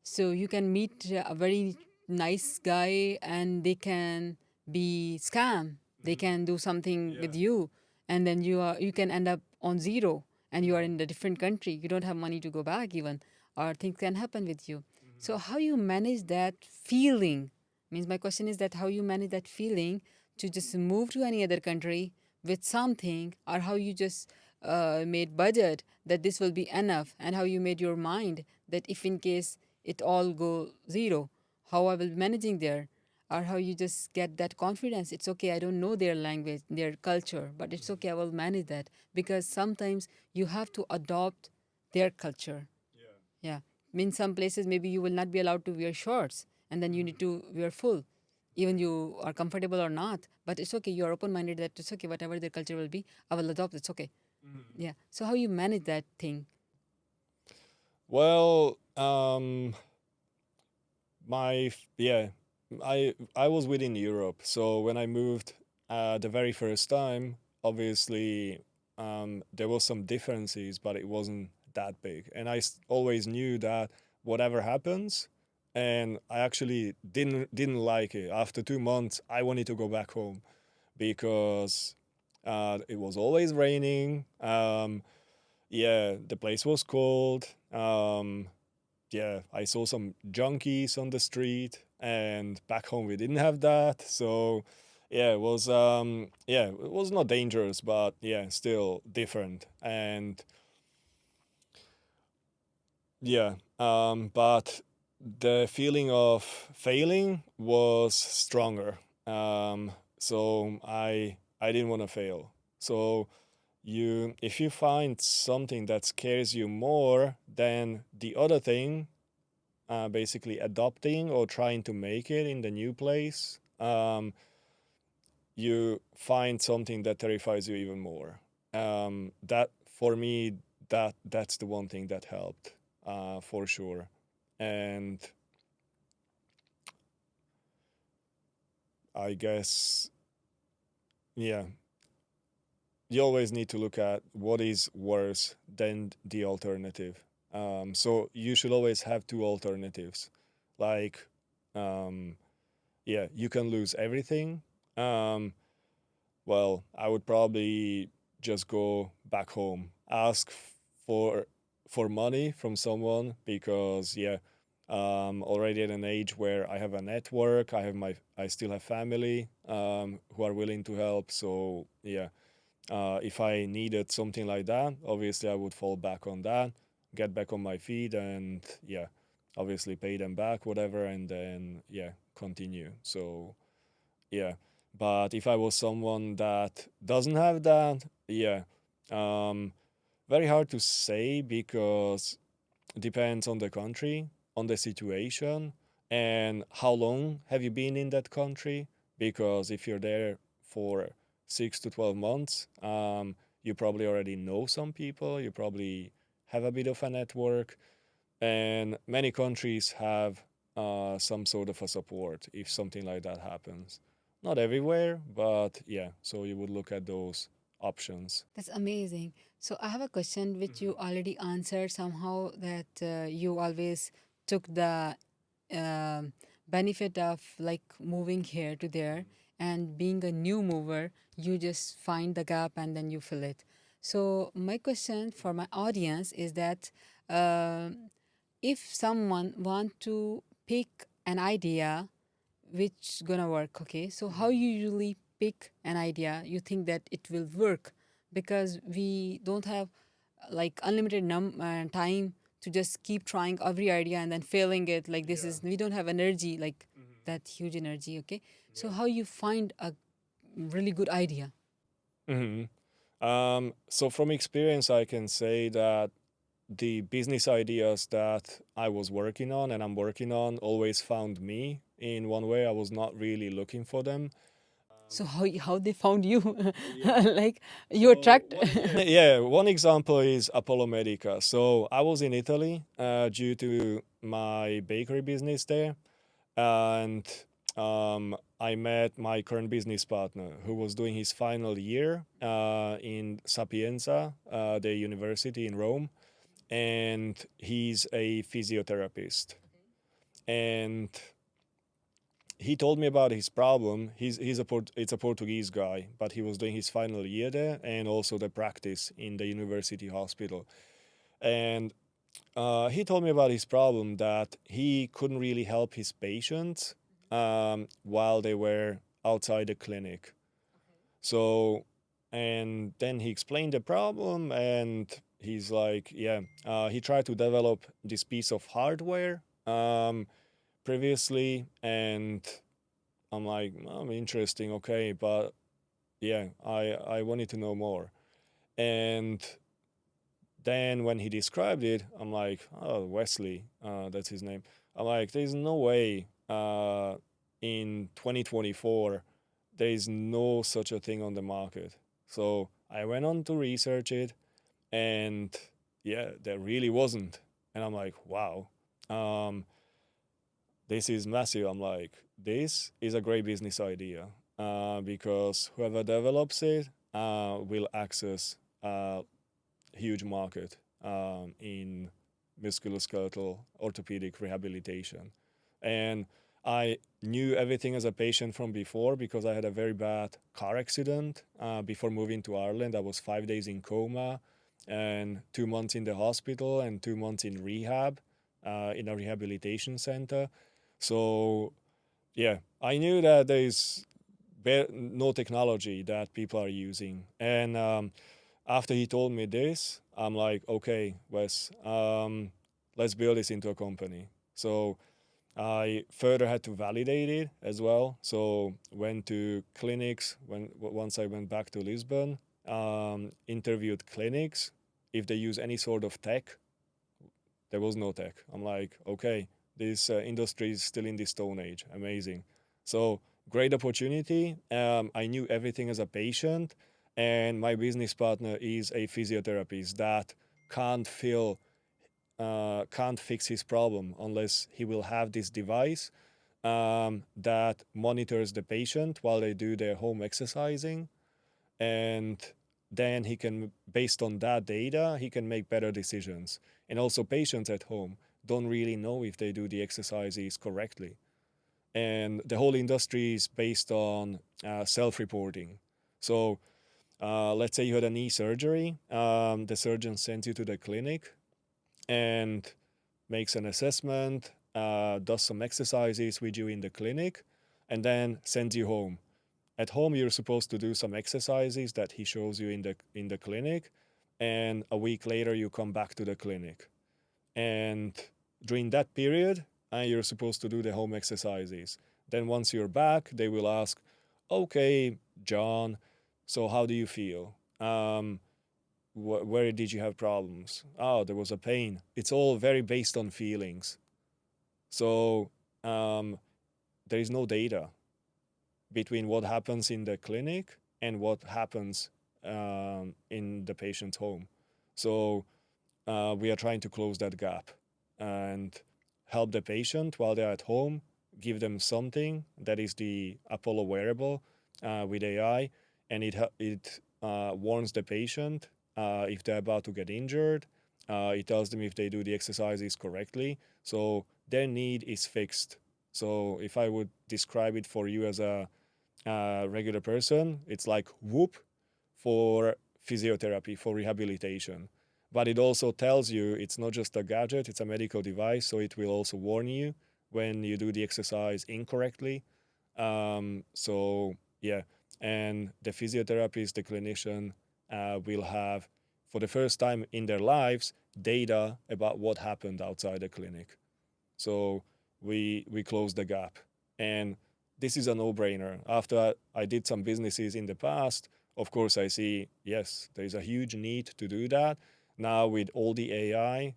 so you can meet a very nice guy and they can be scam. They can do something with you, and then you can end up on zero, and you are in a different country. You don't have money to go back even, or things can happen with you. So how you manage that feeling? Means my question is that how you manage that feeling to just move to any other country with something, or how you just made budget that this will be enough, and how you made your mind that if in case it all go zero, how I will be managing there, or how you just get that confidence. It's okay, I don't know their language, their culture, but it's okay, I will manage that, because sometimes you have to adopt their culture. Yeah. In some places, maybe you will not be allowed to wear shorts, and then you need to wear full, even you are comfortable or not. But it's okay. You are open minded that it's okay. Whatever their culture will be, I will adopt. It's okay. Yeah. So how you manage that thing? Well, yeah, I was within Europe, so when I moved the very first time, obviously there was some differences, but it wasn't that big, and always knew that whatever happens, and I actually didn't like it. After 2 months, I wanted to go back home because it was always raining. Yeah, the place was cold. Yeah, I saw some junkies on the street, and back home we didn't have that. So, yeah, it was not dangerous, but yeah, still different. And yeah, but the feeling of failing was stronger. So I didn't want to fail. So if you find something that scares you more than the other thing, basically adopting or trying to make it in the new place, you find something that terrifies you even more. That for me, that's the one thing that helped, for sure. And I guess, yeah, you always need to look at what is worse than the alternative. So you should always have two alternatives. Like, um, yeah, you can lose everything. Um, well, I would probably just go back home, ask for for money from someone because yeah, already at an age where I have a network, I still have family who are willing to help. So yeah, if I needed something like that, obviously I would fall back on that, get back on my feet, and yeah, obviously pay them back, whatever, and then yeah, continue. So yeah, but if I was someone that doesn't have that, Yeah. Um, Very hard to say because it depends on the country, on the situation, and how long have you been in that country. Because if you're there for 6 to 12 months, you probably already know some people, you probably have a bit of a network, and many countries have some sort of a support if something like that happens. Not everywhere, but yeah, so you would look at those options. That's amazing. So I have a question which you already answered somehow, that you always took the um benefit of like moving here to there, and being a new mover, you just find the gap and then you fill it. So my question for my audience is that, um if someone want to pick an idea which gonna work, okay, so how you usually pick an idea you think that it will work, because we don't have like unlimited time to just keep trying every idea and then failing it, like this is, we don't have energy like that huge energy, okay, so how you find a really good idea? hmm So from experience, I can say that the business ideas that I was working on and I'm working on always found me in one way. I was not really looking for them. So how they found you? Yeah. Like you attract. Yeah, one example is Apollo Medica. So I was in Italy due to my bakery business there, and I met my current business partner who was doing his final year in Sapienza, the university in Rome, and he's a physiotherapist. And he told me about his problem. It's a Portuguese guy, but he was doing his final year there and also the practice in the university hospital. And he told me about his problem that he couldn't really help his patients while they were outside the clinic. So, and then he explained the problem, and he's like, yeah, he tried to develop this piece of hardware previously, and I'm like, interesting, okay, but yeah, I wanted to know more. And then when he described it, I'm like, oh, Wesley, that's his name. I'm like, there's no way in 2024 there is no such a thing on the market. So I went on to research it, and yeah, there really wasn't. And I'm like, wow, um, this is massive. I'm like, this is a great business idea because whoever develops it will access a huge market in musculoskeletal orthopedic rehabilitation. And I knew everything as a patient from before because I had a very bad car accident before moving to Ireland. I was 5 days in coma and 2 months in the hospital and 2 months in rehab in a rehabilitation center. So yeah, I knew that there is no technology that people are using. And after he told me this, I'm like, okay, Wes, let's build this into a company. So I further had to validate it as well. So went to clinics once I went back to Lisbon, interviewed clinics if they use any sort of tech. There was no tech. I'm like, okay, this industry is still in the stone age. Amazing. So great opportunity. I knew everything as a patient, and my business partner is a physiotherapist that can't feel can't fix his problem unless he will have this device that monitors the patient while they do their home exercising, and then he can, based on that data, he can make better decisions. And also patients at home don't really know if they do the exercises correctly, and the whole industry is based on self-reporting. So let's say you had a knee surgery, the surgeon sends you to the clinic and makes an assessment, does some exercises with you in the clinic, and then sends you home. At home, you're supposed to do some exercises that he shows you in the clinic, and a week later you come back to the clinic. And during that period, you're supposed to do the home exercises. Then once you're back, they will ask, "Okay, John, so how do you feel?" Where did you have problems? Oh, there was a pain. It's all very based on feelings. So um, there is no data between what happens in the clinic and what happens in the patient's home. So we are trying to close that gap and help the patient while they're at home, give them something that is the Apollo wearable with AI, and it warns the patient if they're about to get injured. It tells them if they do the exercises correctly. So their need is fixed. So if I would describe it for you as a regular person, it's like Whoop for physiotherapy, for rehabilitation. But it also tells you it's not just a gadget, it's a medical device, so it will also warn you when you do the exercise incorrectly. So, yeah, and the physiotherapist, the clinician, will have, for the first time in their lives, data about what happened outside the clinic. So we close the gap. And this is a no-brainer. After I did some businesses in the past, of course I see, yes, there is a huge need to do that. Now with all the AI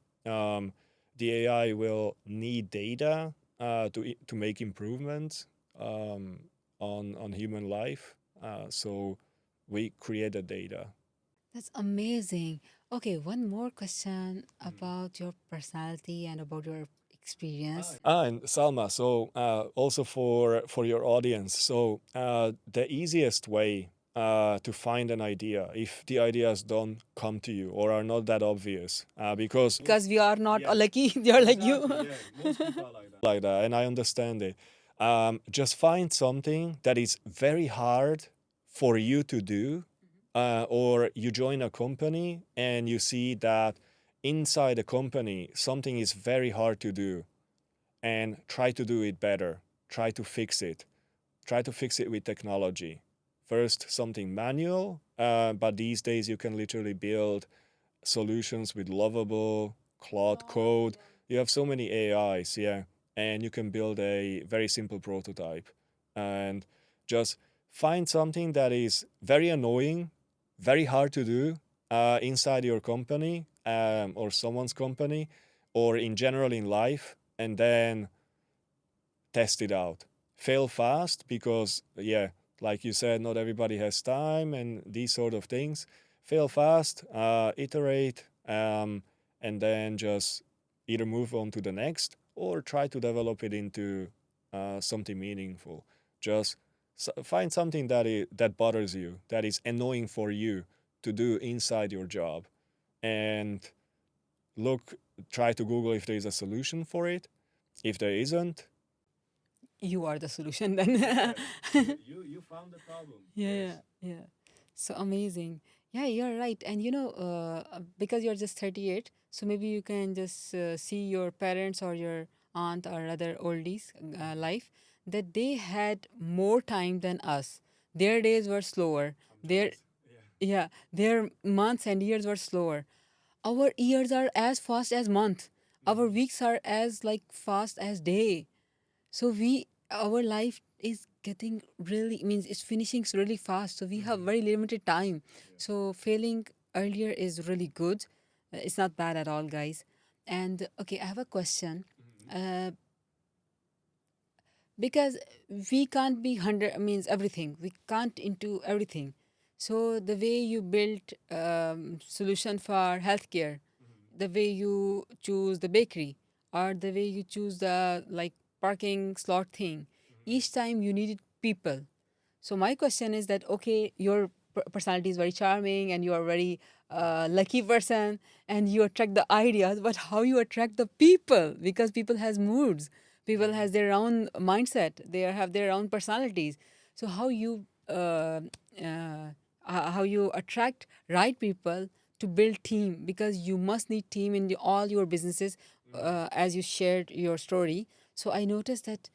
will need data to make improvements on human life. So we create the data. That's amazing. Okay, one more question about your personality and about your experience. And Salma, so also for your audience, so the easiest way to find an idea, if the ideas don't come to you or are not that obvious, because Because we are not lucky, they are like you. like that, and I understand it. Just find something that is very hard for you to do, or you join a company and you see that inside a company something is very hard to do, and try to do it better. Try to fix it. Try to fix it with technology. First, something manual, but these days you can literally build solutions with lovable Claude code. You have so many AIs, yeah, and you can build a very simple prototype and just find something that is very annoying, very hard to do inside your company or someone's company or in general in life, and then test it out. Fail fast because, yeah, like you said, not everybody has time and these sort of things. Fail fast, iterate, and then just either move on to the next or try to develop it into something meaningful. Just find something that bothers you, that is annoying for you to do inside your job, and look, try to Google if there is a solution for it. If there isn't, You are the solution then. you found the problem. Yeah, yeah. So amazing. Yeah, you're right. And because you're just 38, so maybe you can just see your parents or your aunt or other oldies life that they had more time than us. Their days were slower. Their Yeah, their months and years were slower. Our years are as fast as month. Our weeks are as like fast as day. So our life is getting really means it's finishing really fast. So we have very limited time. So failing earlier is really good. It's not bad at all, guys. And okay, I have a question. Uh, because we can't be 100 means everything, we can't into everything. So the way you built solution for healthcare, the way you choose the bakery, or the way you choose the like parking slot thing, each time you needed people. So my question is that okay, your personality is very charming and you are very lucky person and you attract the ideas, but how you attract the people? Because people has moods, people has their own mindset, they have their own personalities. So how you attract right people to build team, because you must need team in all your businesses, as you shared your story. So I noticed that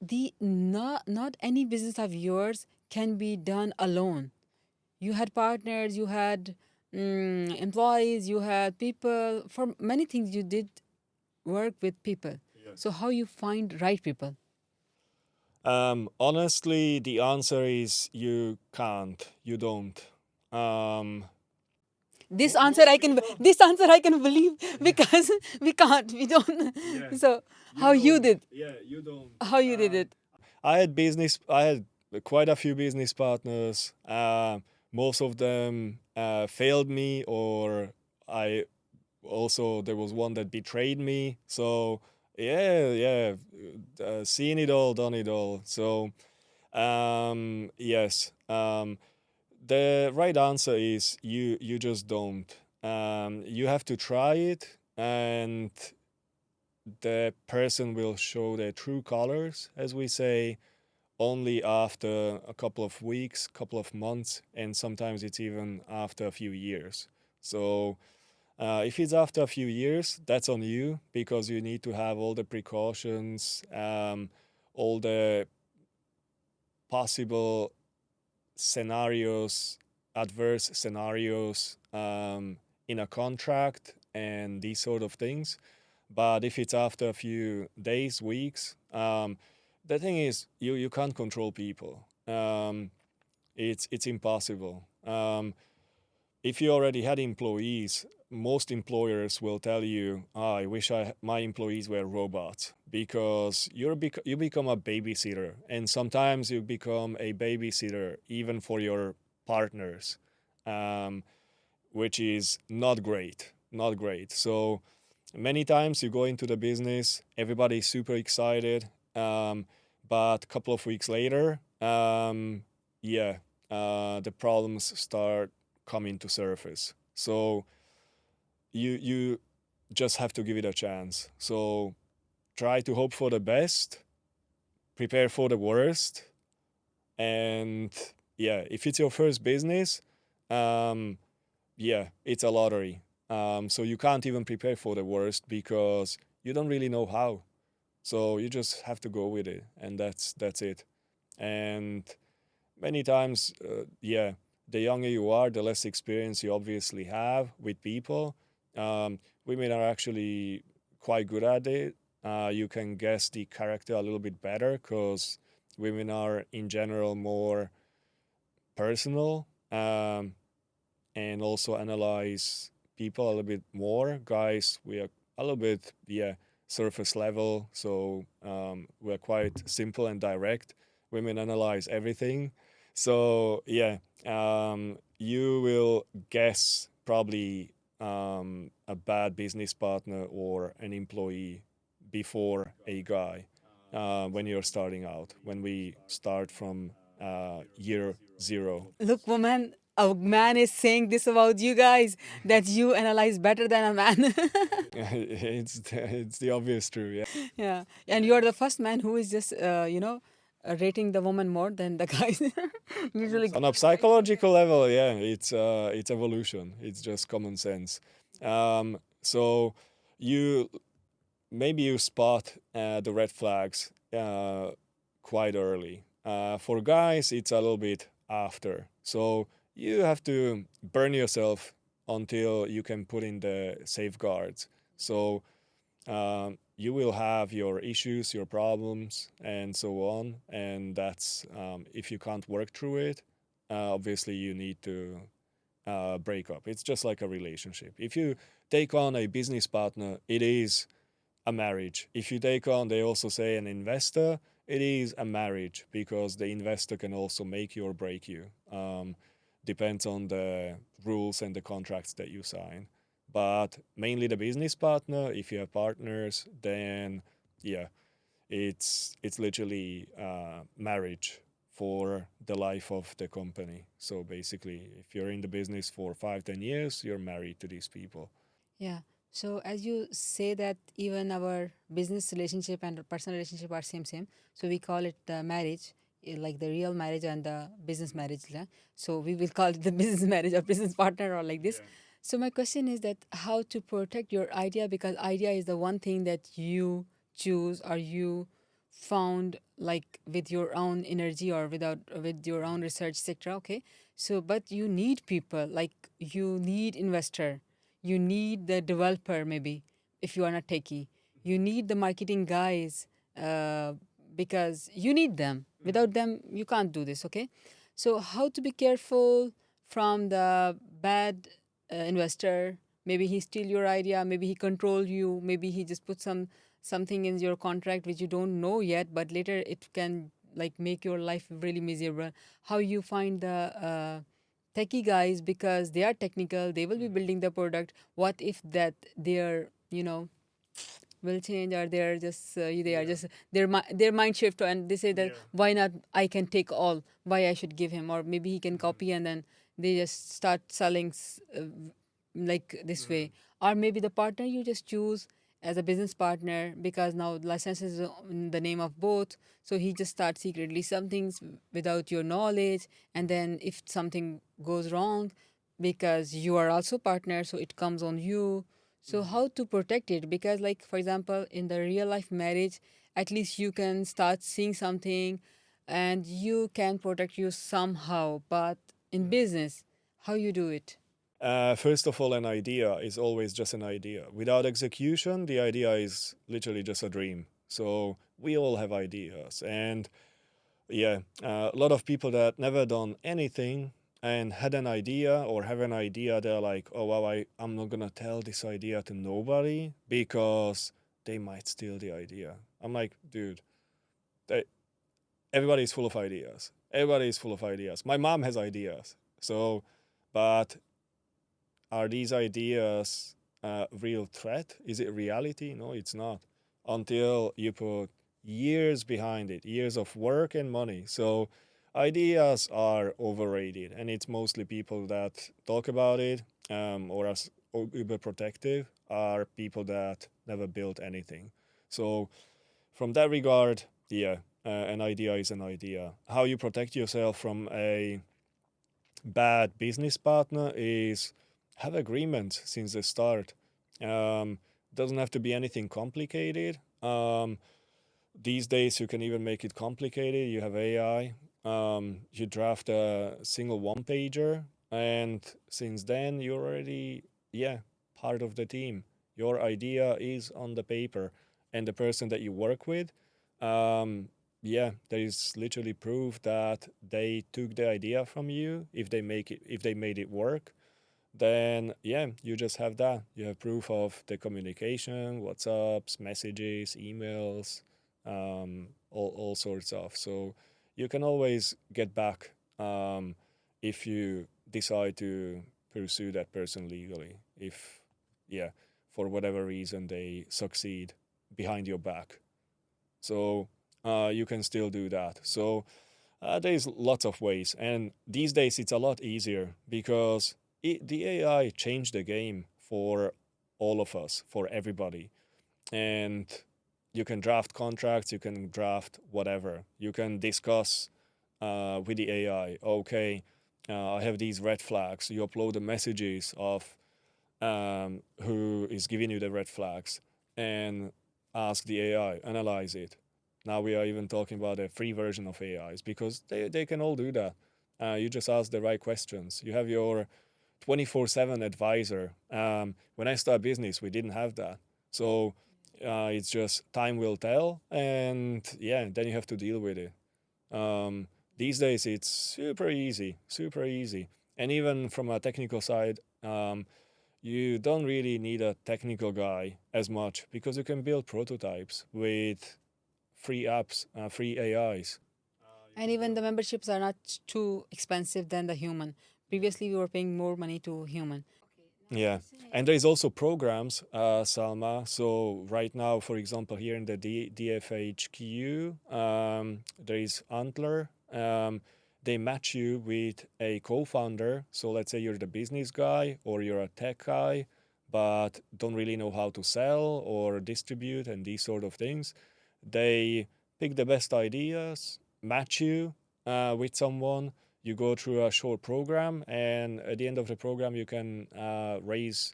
the not any business of yours can be done alone. You had partners, you had employees, you had people. For many things you did work with people. So how you find right people? Honestly, the answer is you can't. You don't. Um, This answer I can believe because we don't. So how you did? Yeah, you don't. How you did it? I had quite a few business partners. Most of them failed me, or I also there was one that betrayed me. So yeah, seen it all, done it all. So yes, the right answer is you just don't. You have to try it, and the person will show their true colors, as we say, only after a couple of weeks, couple of months, and sometimes it's even after a few years. So if it's after a few years, that's on you because you need to have all the precautions, all the possible scenarios, adverse scenarios in a contract and these sort of things. But if it's after a few days, weeks, the thing is you can't control people. It's impossible. If you already had employees, most employers will tell you, I wish my employees were robots because you become a babysitter, and sometimes you become a babysitter even for your partners, um, which is not great. Not great. So many times you go into the business, everybody's super excited, but a couple of weeks later, yeah, the problems start coming to surface. So you just have to give it a chance. So try to hope for the best, prepare for the worst, and yeah, if it's your first business, um, yeah, it's a lottery. So you can't even prepare for the worst because you don't really know how. So you just have to go with it, and that's it. And many times, yeah, the younger you are, the less experience you obviously have with people. Women are actually quite good at it. You can guess the character a little bit better because women are in general more personal, and also analyze people a little bit more. Guys, we are a little bit, yeah, surface level, so we're quite simple and direct. Women analyze everything. So yeah, you will guess probably a bad business partner or an employee before a guy when you're starting out, when we start from year zero. Look, woman, a man is saying this about you guys that you analyze better than a man. It's the obvious truth. Yeah. Yeah, and you are the first man who is just rating the woman more than the guys. Usually, On a psychological level, yeah, it's evolution. It's just common sense. So you maybe you spot the red flags quite early. For guys, it's a little bit after. So you have to burn yourself until you can put in the safeguards. So you will have your issues, your problems, and so on. And that's if you can't work through it, obviously you need to break up. It's just like a relationship. If you take on a business partner, it is a marriage. If you take on, they also say, an investor, it is a marriage because the investor can also make you or break you. Depends on the rules and the contracts that you sign. But mainly the business partner, if you have partners, then yeah, it's literally marriage for the life of the company. So basically, if you're in the business for 5-10 years, you're married to these people. yeah. So as you say that even our business relationship and personal relationship are same. So we call it the marriage, like the real marriage and the business marriage. Yeah? So we will call it the business marriage or business partner or like this. So my question is that how to protect your idea, because idea is the one thing that you choose or you found like with your own energy or without with your own research sector. Okay. So but you need people, like you need investor, you need the developer, maybe if you are not techie, you need the marketing guys, because you need them. Without them you can't do this. Okay. So how to be careful from the bad investor. Maybe he steal your idea, maybe he control you, maybe he just put something in your contract which you don't know yet, but later it can like make your life really miserable. How you find the techie guys, because they are technical, they will be building the product. What if that their will change, or they're just they are Yeah. just their mind shift, and they say that Yeah. why not, I can take all, why I should give him, or maybe he can Mhm. copy, and then they just start selling like this Mhm. way. Or maybe the partner you just choose as a business partner, because now license is in the name of both, so he just starts secretly some things without your knowledge, and then if something goes wrong, because you are also partner, so it comes on you. So Mhm. how to protect it? Because like for example, in the real life marriage, at least you can start seeing something and you can protect you somehow. But in business, how you do it? First of all, an idea is always just an idea. Without execution, the idea is literally just a dream. So we all have ideas, and yeah, a lot of people that never done anything and had an idea or have an idea, they're like, oh wow, I'm not gonna tell this idea to nobody because they might steal the idea. I'm like, dude, they, everybody is full of ideas. Everybody is full of ideas. My mom has ideas. So, but are these ideas a real threat? Is it reality? No, it's not. Until you put years behind it, years of work and money. So ideas are overrated, and it's mostly people that talk about it or are uber protective are people that never built anything. So from that regard, yeah, an idea is an idea. How you protect yourself from a bad business partner is have agreements since the start. Doesn't have to be anything complicated. These days, you can even make it complicated. You have AI. You draft a single one pager, and since then, you're already, yeah, part of the team. Your idea is on the paper, and the person that you work with, um, yeah, there is literally proof that they took the idea from you. If they made it work, then yeah, you just have that. You have proof of the communication, WhatsApps, messages, emails, all sorts of. So you can always get back if you decide to pursue that person legally. If yeah, for whatever reason they succeed behind your back, so you can still do that. So there's lots of ways, and these days it's a lot easier because the AI changed the game for all of us, for everybody. And you can draft contracts, you can draft whatever, you can discuss with the AI. Okay, I have these red flags. You upload the messages of who is giving you the red flags and ask the AI, analyze it. Now we are even talking about a free version of AIs because they can all do that. You just ask the right questions. You have your 24/7 advisor. When I started business, we didn't have that. So it's just time will tell. And yeah, then you have to deal with it. These days, it's super easy, super easy. And even from a technical side, you don't really need a technical guy as much because you can build prototypes with free apps, free AIs. You And can even build. the memberships are not too expensive than the human. Yeah. Previously, we were paying more money to human. Yeah, and there is also programs, Salma. So right now, for example, here in the DFHQ, there is Antler. They match you with a co-founder. So let's say you're the business guy or you're a tech guy, but don't really know how to sell or distribute and these sort of things. They pick the best ideas, match you with someone. You go through a short program, and at the end of the program, you can raise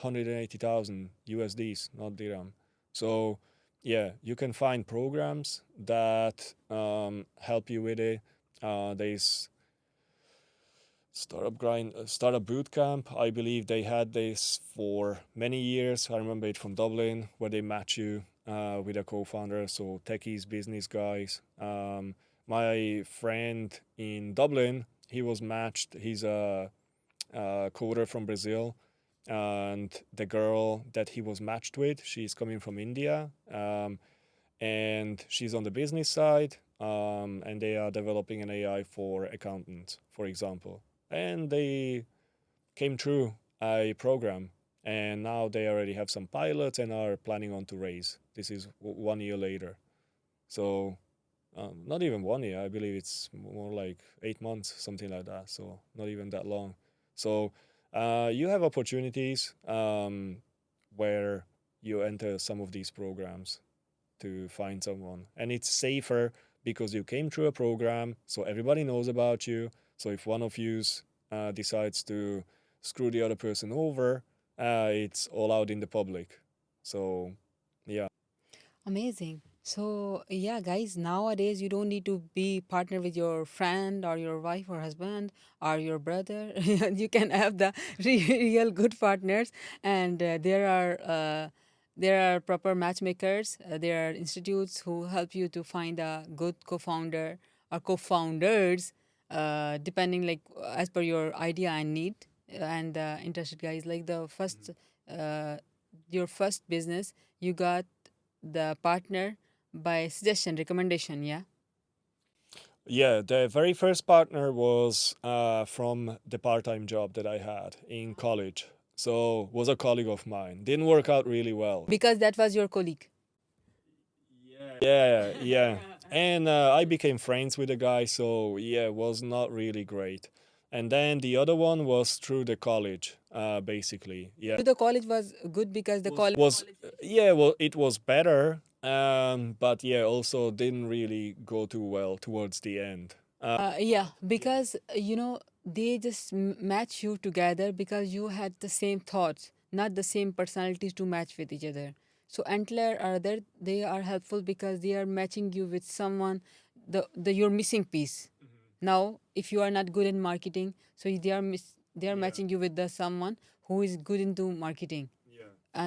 180,000 USDs, not dirham. So, yeah, you can find programs that help you with it. There's startup bootcamp. I believe they had this for many years. I remember it from Dublin, where they match you with a co-founder. So techies, business guys. My friend in Dublin, he was matched. He's a coder from Brazil, and the girl that he was matched with, she's coming from India, and she's on the business side, and they are developing an AI for accountants, for example, and they came through a program, and now they already have some pilots and are planning on to raise. This is 1 year later, so not even 1 year. I believe it's more like 8 months, something like that. So not even that long. So you have opportunities where you enter some of these programs to find someone, and it's safer because you came through a program, so everybody knows about you. So if one of you decides to screw the other person over, it's all out in the public. So yeah. Amazing. So, yeah, guys, nowadays you don't need to be partner with your friend or your wife or husband or your brother. You can have the real good partners, and there are proper matchmakers. There are institutes who help you to find a good co-founder or co-founders, depending like as per your idea and need and interested guys. Like the first, your first business, you got the partner by suggestion, recommendation, yeah? Yeah, the very first partner was from the part-time job that I had in college. So was a colleague of mine. Didn't work out really well. Because that was your colleague. Yeah, yeah. And I became friends with the guy, so yeah, it was not really great. And then the other one was through the college, basically. Yeah, The college was good because the college. was yeah, well, it was better, but yeah, also didn't really go too well towards the end. Yeah, because they just match you together because you had the same thoughts, not the same personalities to match with each other. So Antler are there, they are helpful because they are matching you with someone, the your missing piece. Now, if you are not good in marketing, so they are matching you with the someone who is good into marketing.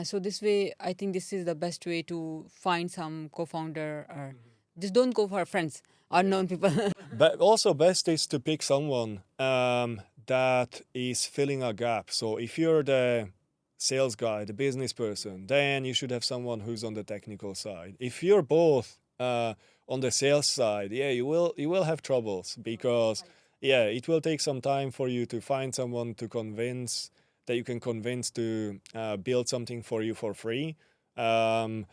So this way, I think this is the best way to find some co-founder, or just don't go for friends or known people. But also best is to pick someone that is filling a gap. So if you're the sales guy, the business person, then you should have someone who's on the technical side. If you're both on the sales side, yeah, you will have troubles because yeah, it will take some time for you to find someone to convince that you can convince to build something for you for free. And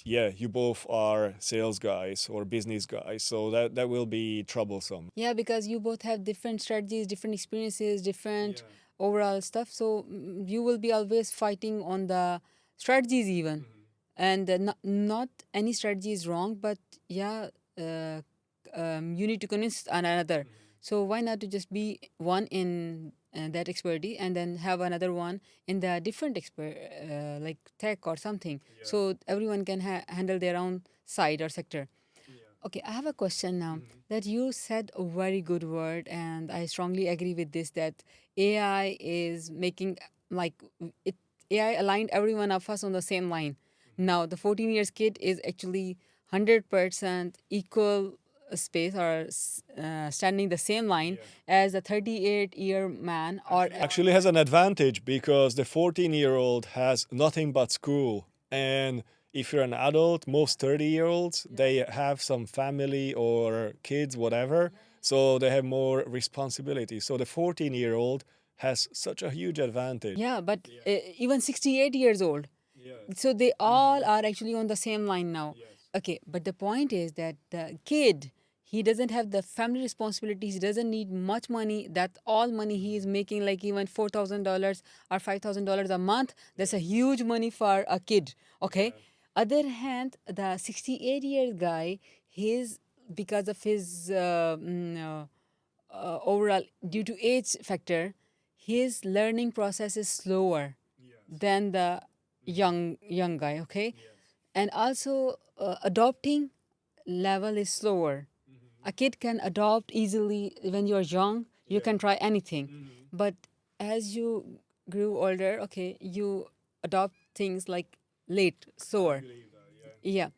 yeah, you both are sales guys or business guys, so that will be troublesome. Yeah, because you both have different strategies, different experiences, different overall stuff. So you will be always fighting on the strategies, even. And not any strategy is wrong, but yeah, you need to convince another. So why not to just be one in that expertise and then have another one in the different expert, like tech or something. So everyone can handle their own side or sector. Okay, I have a question now. That you said a very good word, and I strongly agree with this, that AI is making like it. AI aligned every one of us on the same line. Now, the 14 years kid is actually 100% equal space or standing the same line as a 38-year man or Actually has an advantage because the 14-year-old has nothing but school, and if you're an adult, most 30-year-olds, they have some family or kids, whatever, so they have more responsibility. So the 14-year-old has such a huge advantage. yeah, but even 68 years old. So they all are actually on the same line now. Okay, but the point is that the kid, he doesn't have the family responsibilities. He doesn't need much money. That all money he is making, like even $4,000 or $5,000 a month, that's a huge money for a kid. Okay. Other hand, the 68-year guy, he's because of his overall due to age factor, his learning process is slower than the young guy. Okay, and also adopting level is slower. A kid can adopt easily when you're young. You can try anything, but as you grew older, okay, you adopt things like late, slower. Yeah.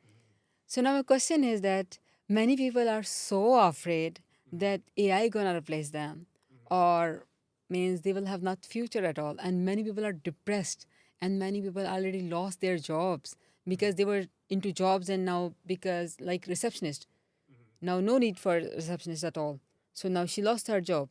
So now my question is that many people are so afraid that AI gonna replace them, or means they will have not future at all. And many people are depressed, and many people already lost their jobs because they were into jobs, and now because like receptionist, now no need for receptionist at all. So now she lost her job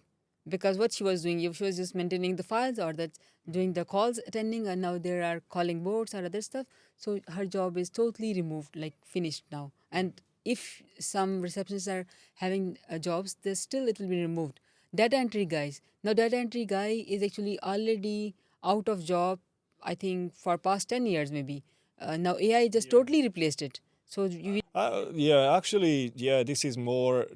because what she was doing, if she was just maintaining the files or that doing the calls attending, and now there are calling boards or other stuff. So her job is totally removed, like finished now. And if some receptionists are having jobs, then still it will be removed. Data entry guys. Now data entry guy is actually already out of job, I think for past 10 years maybe. Now AI just totally replaced it. So you Yeah, actually, yeah, this is more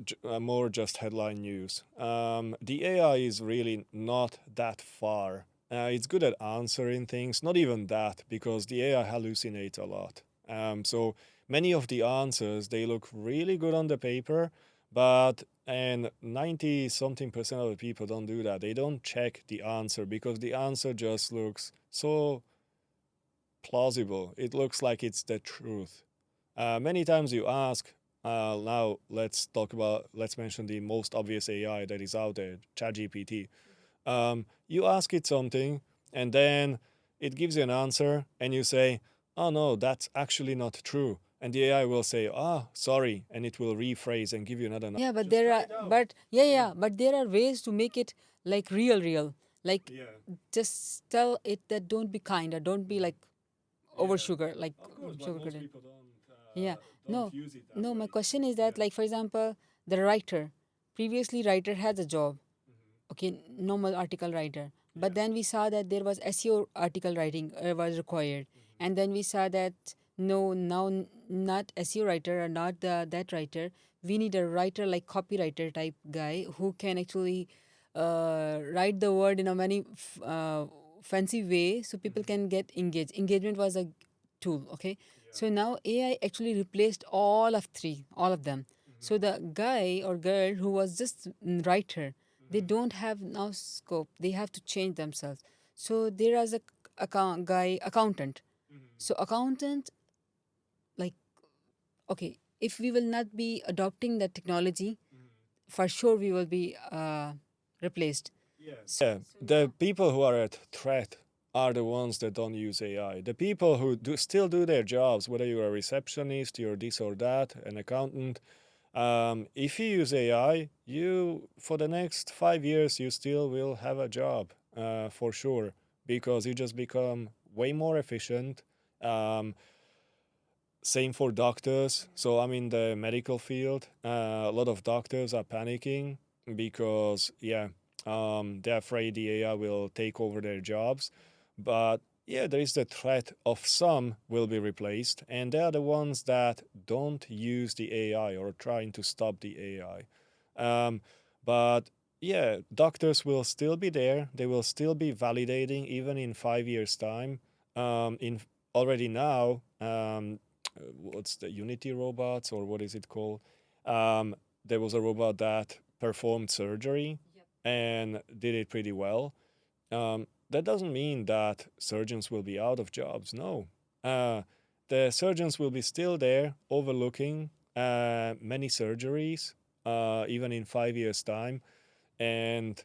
just headline news. The AI is really not that far. It's good at answering things, not even that, because the AI hallucinates a lot. So many of the answers, they look really good on the paper, but and 90 something percent of the people don't do that. They don't check the answer because the answer just looks so plausible. It looks like it's the truth. Many times you ask, now let's mention the most obvious AI that is out there, ChatGPT. You ask it something, and then it gives you an answer, and you say, oh no, that's actually not true. And the AI will say, ah, sorry, and it will rephrase and give you another yeah, but Just there try are, it out. but yeah, but there are ways to make it like real. Like Yeah. just tell it that don't be kind or don't be like over Yeah. sugar, like Of course, but sugar most coated. people Yeah, don't no, use it that no. My way. question is Yeah. that, like for example, the writer, previously writer has a job, okay, normal article writer. But then we saw that there was SEO article writing was required, and then we saw that no, now not SEO writer or not that writer. We need a writer like copywriter type guy who can actually write the word in a very fancy way so people can get engaged. Engagement was a tool, okay. So now AI actually replaced all of three, all of them. So the guy or girl who was just writer, they don't have now scope, they have to change themselves. So there is a guy accountant. So accountant, like, okay, if we will not be adopting that technology, for sure we will be replaced. Yeah, the people who are at threat are the ones that don't use AI. The people who still do their jobs, whether you're a receptionist, you're this or that, an accountant, if you use AI, you for the next 5 years you still will have a job, for sure, because you just become way more efficient. Um, Same for doctors. So I'm in the medical field. A lot of doctors are panicking because, yeah, they're afraid the AI will take over their jobs. But yeah, there is the threat of some will be replaced, and they are the ones that don't use the AI or trying to stop the AI. But yeah, doctors will still be there. They will still be validating even in 5 years' time. In already now, what's the Unity robots or what is it called? There was a robot that performed surgery and did it pretty well. That doesn't mean that surgeons will be out of jobs. No, uh, the surgeons will be still there overlooking many surgeries, even in 5 years' time, and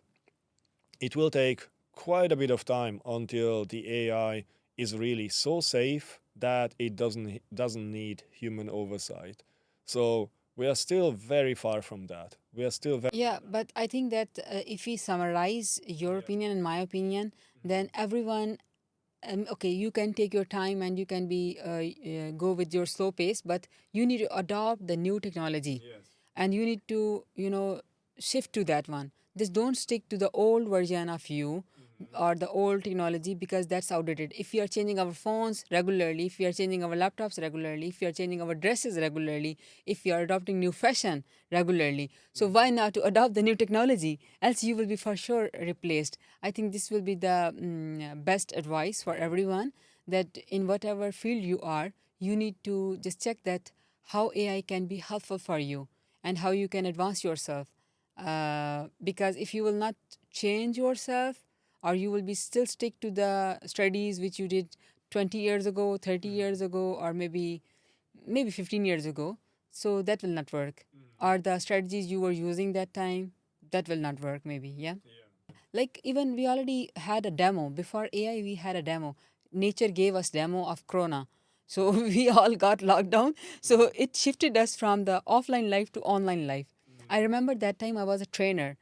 it will take quite a bit of time until the AI is really so safe that it doesn't need human oversight. So we are still very far from that. We are still very Yeah, but I think that if we summarize your opinion and my opinion, then everyone, okay, you can take your time and you can be go with your slow pace, but you need to adopt the new technology, and you need to shift to that one. Just don't stick to the old version of you or the old technology, because that's outdated. If we are changing our phones regularly, if we are changing our laptops regularly, if we are changing our dresses regularly, if we are adopting new fashion regularly, so why not to adopt the new technology? Else you will be for sure replaced. I think this will be the best advice for everyone, that in whatever field you are, you need to just check that how AI can be helpful for you and how you can advance yourself. Because if you will not change yourself, or you will be still stick to the studies which you did 20 years ago, 30 years ago, or maybe 15 years ago, so that will not work. or the strategies you were using that time, that will not work maybe, yeah? Like even we already had a demo before AI. We had a demo. Nature gave us demo of Corona, so we all got locked down. So it shifted us from the offline life to online life. I remember that time I was a trainer.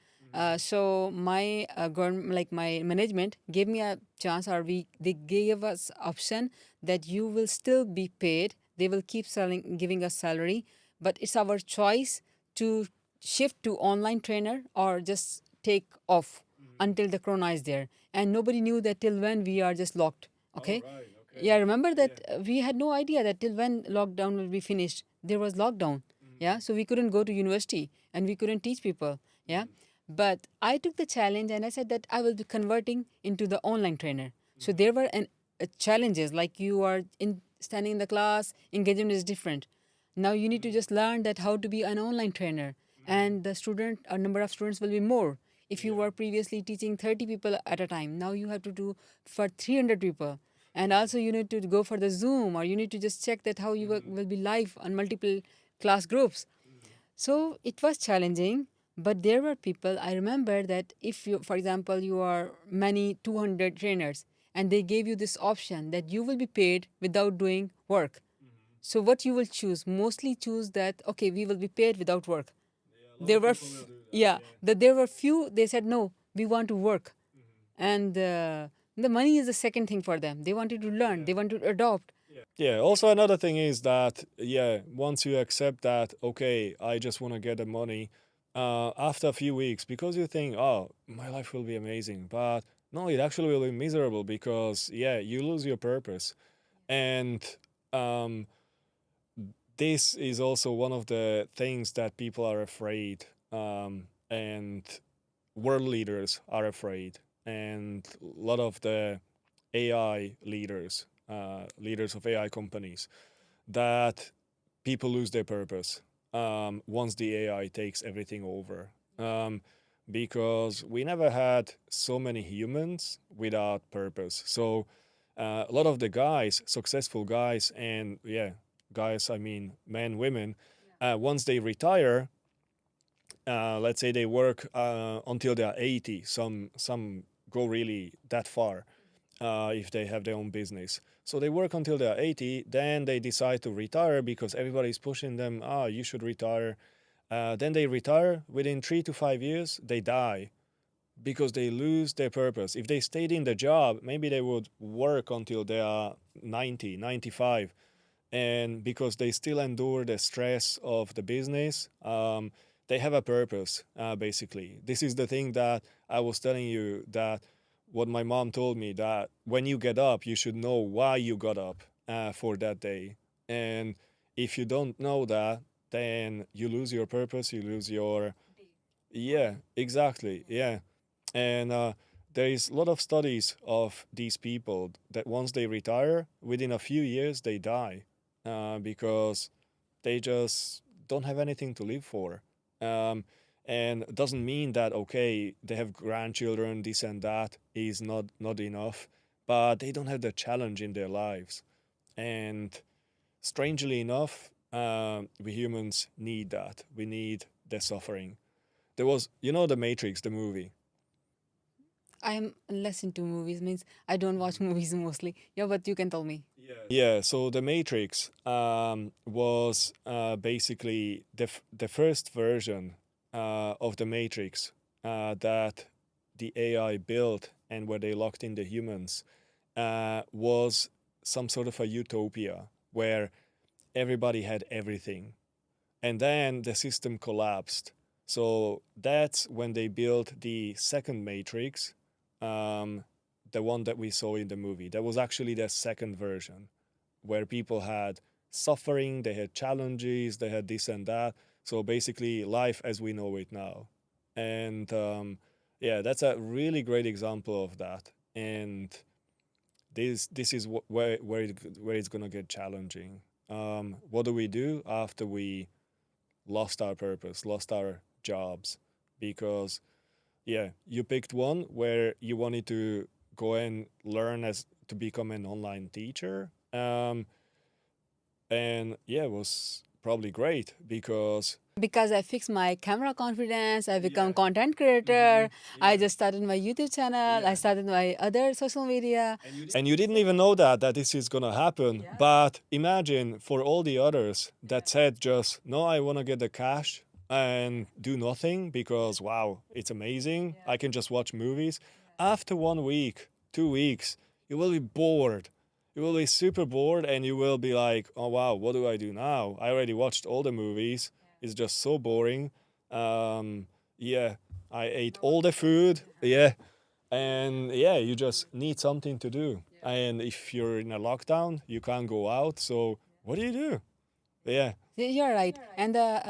So my like my management gave me a chance, or they gave us option that you will still be paid. They will keep selling, giving us salary, but it's our choice to shift to online trainer or just take off until the corona is there. And nobody knew that till when we are just locked. Okay. Yeah, remember that we had no idea that till when lockdown will be finished. There was lockdown. Yeah, so we couldn't go to university and we couldn't teach people. Yeah, but I took the challenge and I said that I will be converting into the online trainer. So there were challenges, like you are in standing in the class, engagement is different. Now you need to just learn that how to be an online trainer, and the student or number of students will be more. If you were previously teaching 30 people at a time, now you have to do for 300 people. And also you need to go for the Zoom, or you need to just check that how you will be live on multiple class groups. So it was challenging, but there were people. I remember that if you, for example, you are many 200 trainers and they gave you this option that you will be paid without doing work. So what you will choose? Mostly choose that, okay, we will be paid without work. There were, yeah, that there were few, they said, no, we want to work. And the money is the second thing for them. They wanted to learn, they wanted to adopt. Yeah. Also, another thing is that, yeah, once you accept that, okay, I just want to get the money, after a few weeks, because you think, oh, my life will be amazing, but no, it actually will be miserable because, yeah, you lose your purpose. And um, this is also one of the things that people are afraid, and world leaders are afraid, and a lot of the AI leaders, leaders of AI companies, that people lose their purpose, once the AI takes everything over. Because we never had so many humans without purpose. So a lot of the guys, successful guys, and yeah, guys, I mean men, women, once they retire, let's say they work until they are 80. Some go really that far, if they have their own business. So they work until they are 80, then they decide to retire because everybody's pushing them. Ah, you should retire. Then they retire. Within 3 to 5 years, they die because they lose their purpose. If they stayed in the job, maybe they would work until they are 90, 95, and because they still endure the stress of the business, they have a purpose, basically. This is the thing that I was telling you, that what my mom told me, that when you get up you should know why you got up, for that day. And if you don't know that, then you lose your purpose, you lose your, yeah, exactly, yeah. And there is a lot of studies of these people that once they retire, within a few years they die, because they just don't have anything to live for. And it doesn't mean that, okay, they have grandchildren, this and that is not enough, but they don't have the challenge in their lives. And strangely enough, we humans need that. We need the suffering. There was, the Matrix, the movie. I'm less into movies, means I don't watch movies mostly. Yeah, but you can tell me. Yeah, so the Matrix, was basically the first version of the Matrix, that the AI built, and where they locked in the humans, was some sort of a utopia where everybody had everything. And then the system collapsed. So that's when they built the second Matrix, um, the one that we saw in the movie. That was actually the second version, where people had suffering, they had challenges, they had this and that. So basically, life as we know it now. And yeah, that's a really great example of that. And this is where it's gonna get challenging. What do we do after we lost our purpose, lost our jobs? Because yeah, you picked one where you wanted to go and learn as to become an online teacher. And yeah, it was probably great because I fixed my camera confidence, I become content creator, I just started my YouTube channel, I started my other social media. and you didn't even know that this is gonna happen. But imagine for all the others that said just no, I want to get the cash and do nothing because wow, it's amazing. I can just watch movies. After 1 week, 2 weeks, you will be bored. You will be super bored and you will be like, oh wow, what do I do now? I already watched all the movies. It's just so boring. Yeah, I ate all the food. Yeah, and yeah, you just need something to do. And if you're in a lockdown, you can't go out. So what do you do? Yeah. You're right. And the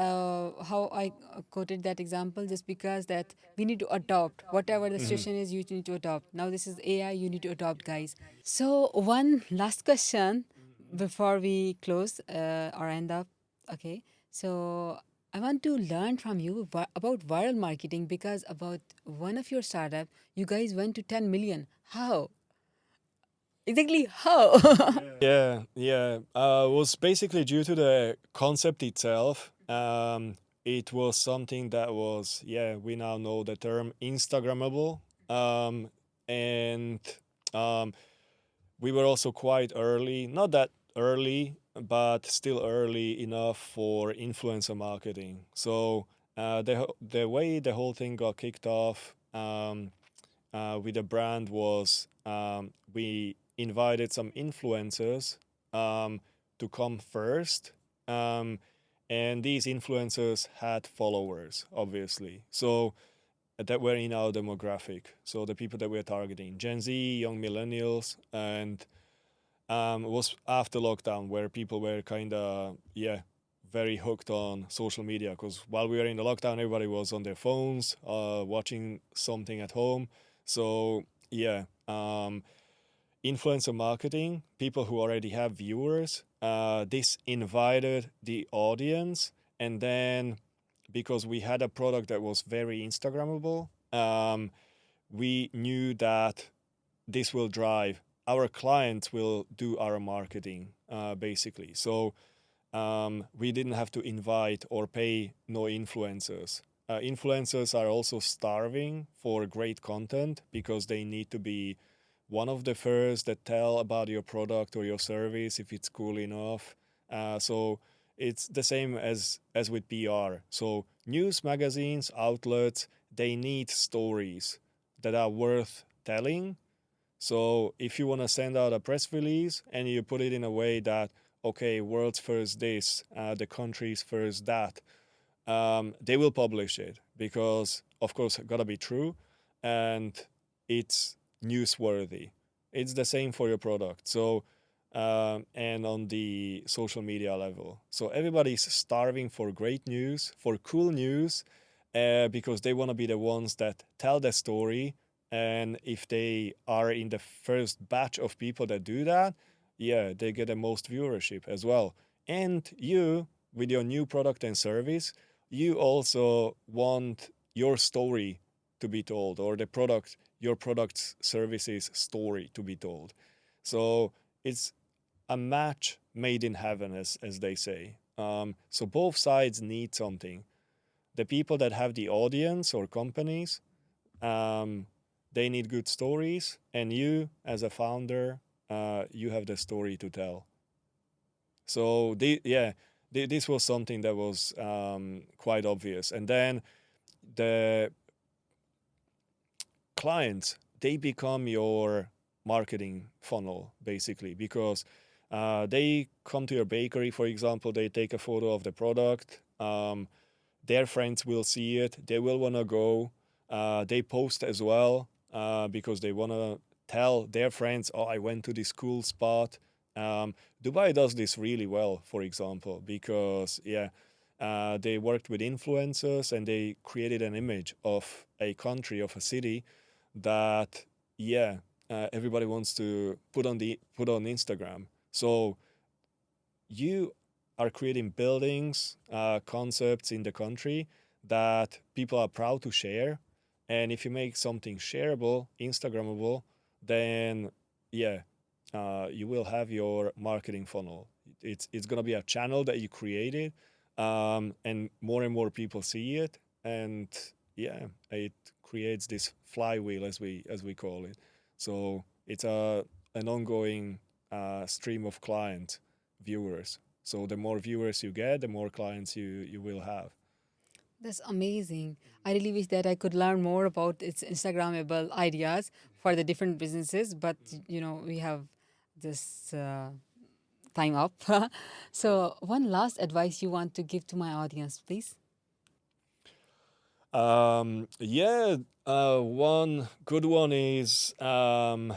how I quoted that example just because that we need to adopt whatever the situation is. You need to adopt. Now this is AI. You need to adopt, guys. So one last question before we close or end up. Okay. So I want to learn from you about viral marketing because about one of your startup, you guys went to 10 million. How? Exactly how? Yeah. It was basically due to the concept itself. It was something that was, yeah, we now know the term Instagrammable. And um, we were also quite early, not that early, but still early enough for influencer marketing. So the way the whole thing got kicked off with the brand was we invited some influencers to come first. Um, and these influencers had followers, obviously. So that were in our demographic. So the people that we're targeting, Gen Z, young millennials, and it was after lockdown where people were kind of, yeah, very hooked on social media because while we were in the lockdown, everybody was on their phones, watching something at home. So, yeah, influencer marketing, people who already have viewers, this invited the audience. And then because we had a product that was very Instagrammable, we knew that this will drive our clients will do our marketing basically. So we didn't have to invite or pay no influencers. Influencers are also starving for great content because they need to be one of the first that tell about your product or your service if it's cool enough. So it's the same as with PR. So news magazines, outlets, they need stories that are worth telling. So if you want to send out a press release and you put it in a way that, okay, world's first this, the country's first that, they will publish it because, of course, it gotta be true and it's newsworthy. It's the same for your product. So, and on the social media level. So everybody's starving for great news, for cool news, because they want to be the ones that tell the story. And if they are in the first batch of people that do that, yeah, they get the most viewership as well. And you, with your new product and service, you also want your story to be told or the product, your product's services story to be told. So it's a match made in heaven, as they say. So both sides need something. The people that have the audience or companies, um, they need good stories, and you, as a founder, you have the story to tell. So this was something that was quite obvious. And then the clients, they become your marketing funnel basically because they come to your bakery, for example, they take a photo of the product. Their friends will see it. They will want to go. They post as well because they want to tell their friends, oh, I went to this cool spot. Dubai does this really well, for example, because, yeah, they worked with influencers and they created an image of a country, of a city that, yeah, everybody wants to put on Instagram. So you are creating buildings, concepts in the country that people are proud to share. And if you make something shareable, Instagrammable, then yeah, you will have your marketing funnel. It's gonna be a channel that you created, and more people see it, and yeah, it creates this flywheel as we call it. So it's a an ongoing stream of client viewers. So the more viewers you get, the more clients you will have. That's amazing. I really wish that I could learn more about its Instagrammable ideas for the different businesses, but we have this time up. So, one last advice you want to give to my audience, please? Yeah, one good one is don't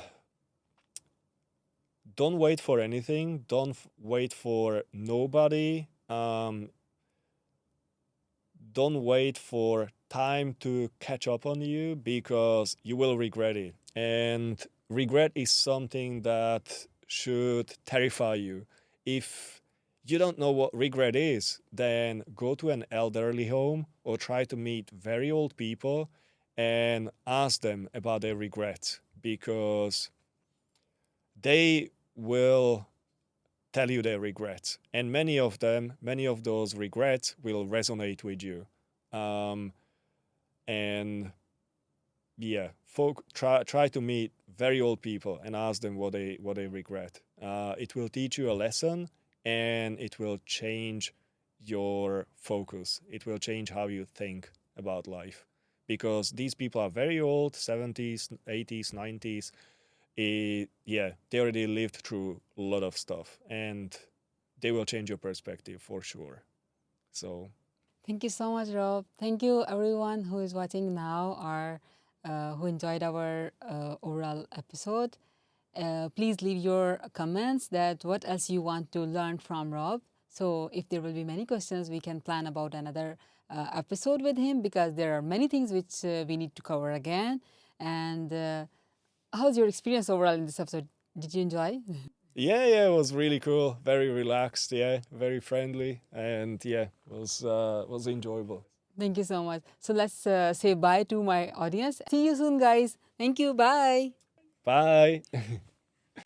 wait for anything. Don't wait for nobody. Don't wait for time to catch up on you because you will regret it. And regret is something that should terrify you. If you don't know what regret is, then go to an elderly home or try to meet very old people and ask them about their regrets because they will tell you their regrets. And many of those regrets will resonate with you. Um, and yeah, try to meet very old people and ask them what they regret. It will teach you a lesson, and it will change your focus. It will change how you think about life, because these people are very old, 70s, 80s, 90s. Yeah, they already lived through a lot of stuff, and they will change your perspective for sure. So Thank you so much, Rob. Thank you, everyone who is watching now or who enjoyed our overall episode. Please leave your comments that what else you want to learn from Rob. So if there will be many questions, we can plan about another episode with him because there are many things which we need to cover again. And how's your experience overall in this episode? Did you enjoy? yeah, it was really cool. Very relaxed. Yeah, very friendly, and yeah, was enjoyable. Thank you so much. So let's say bye to my audience. See you soon, guys. Thank you. Bye. Bye.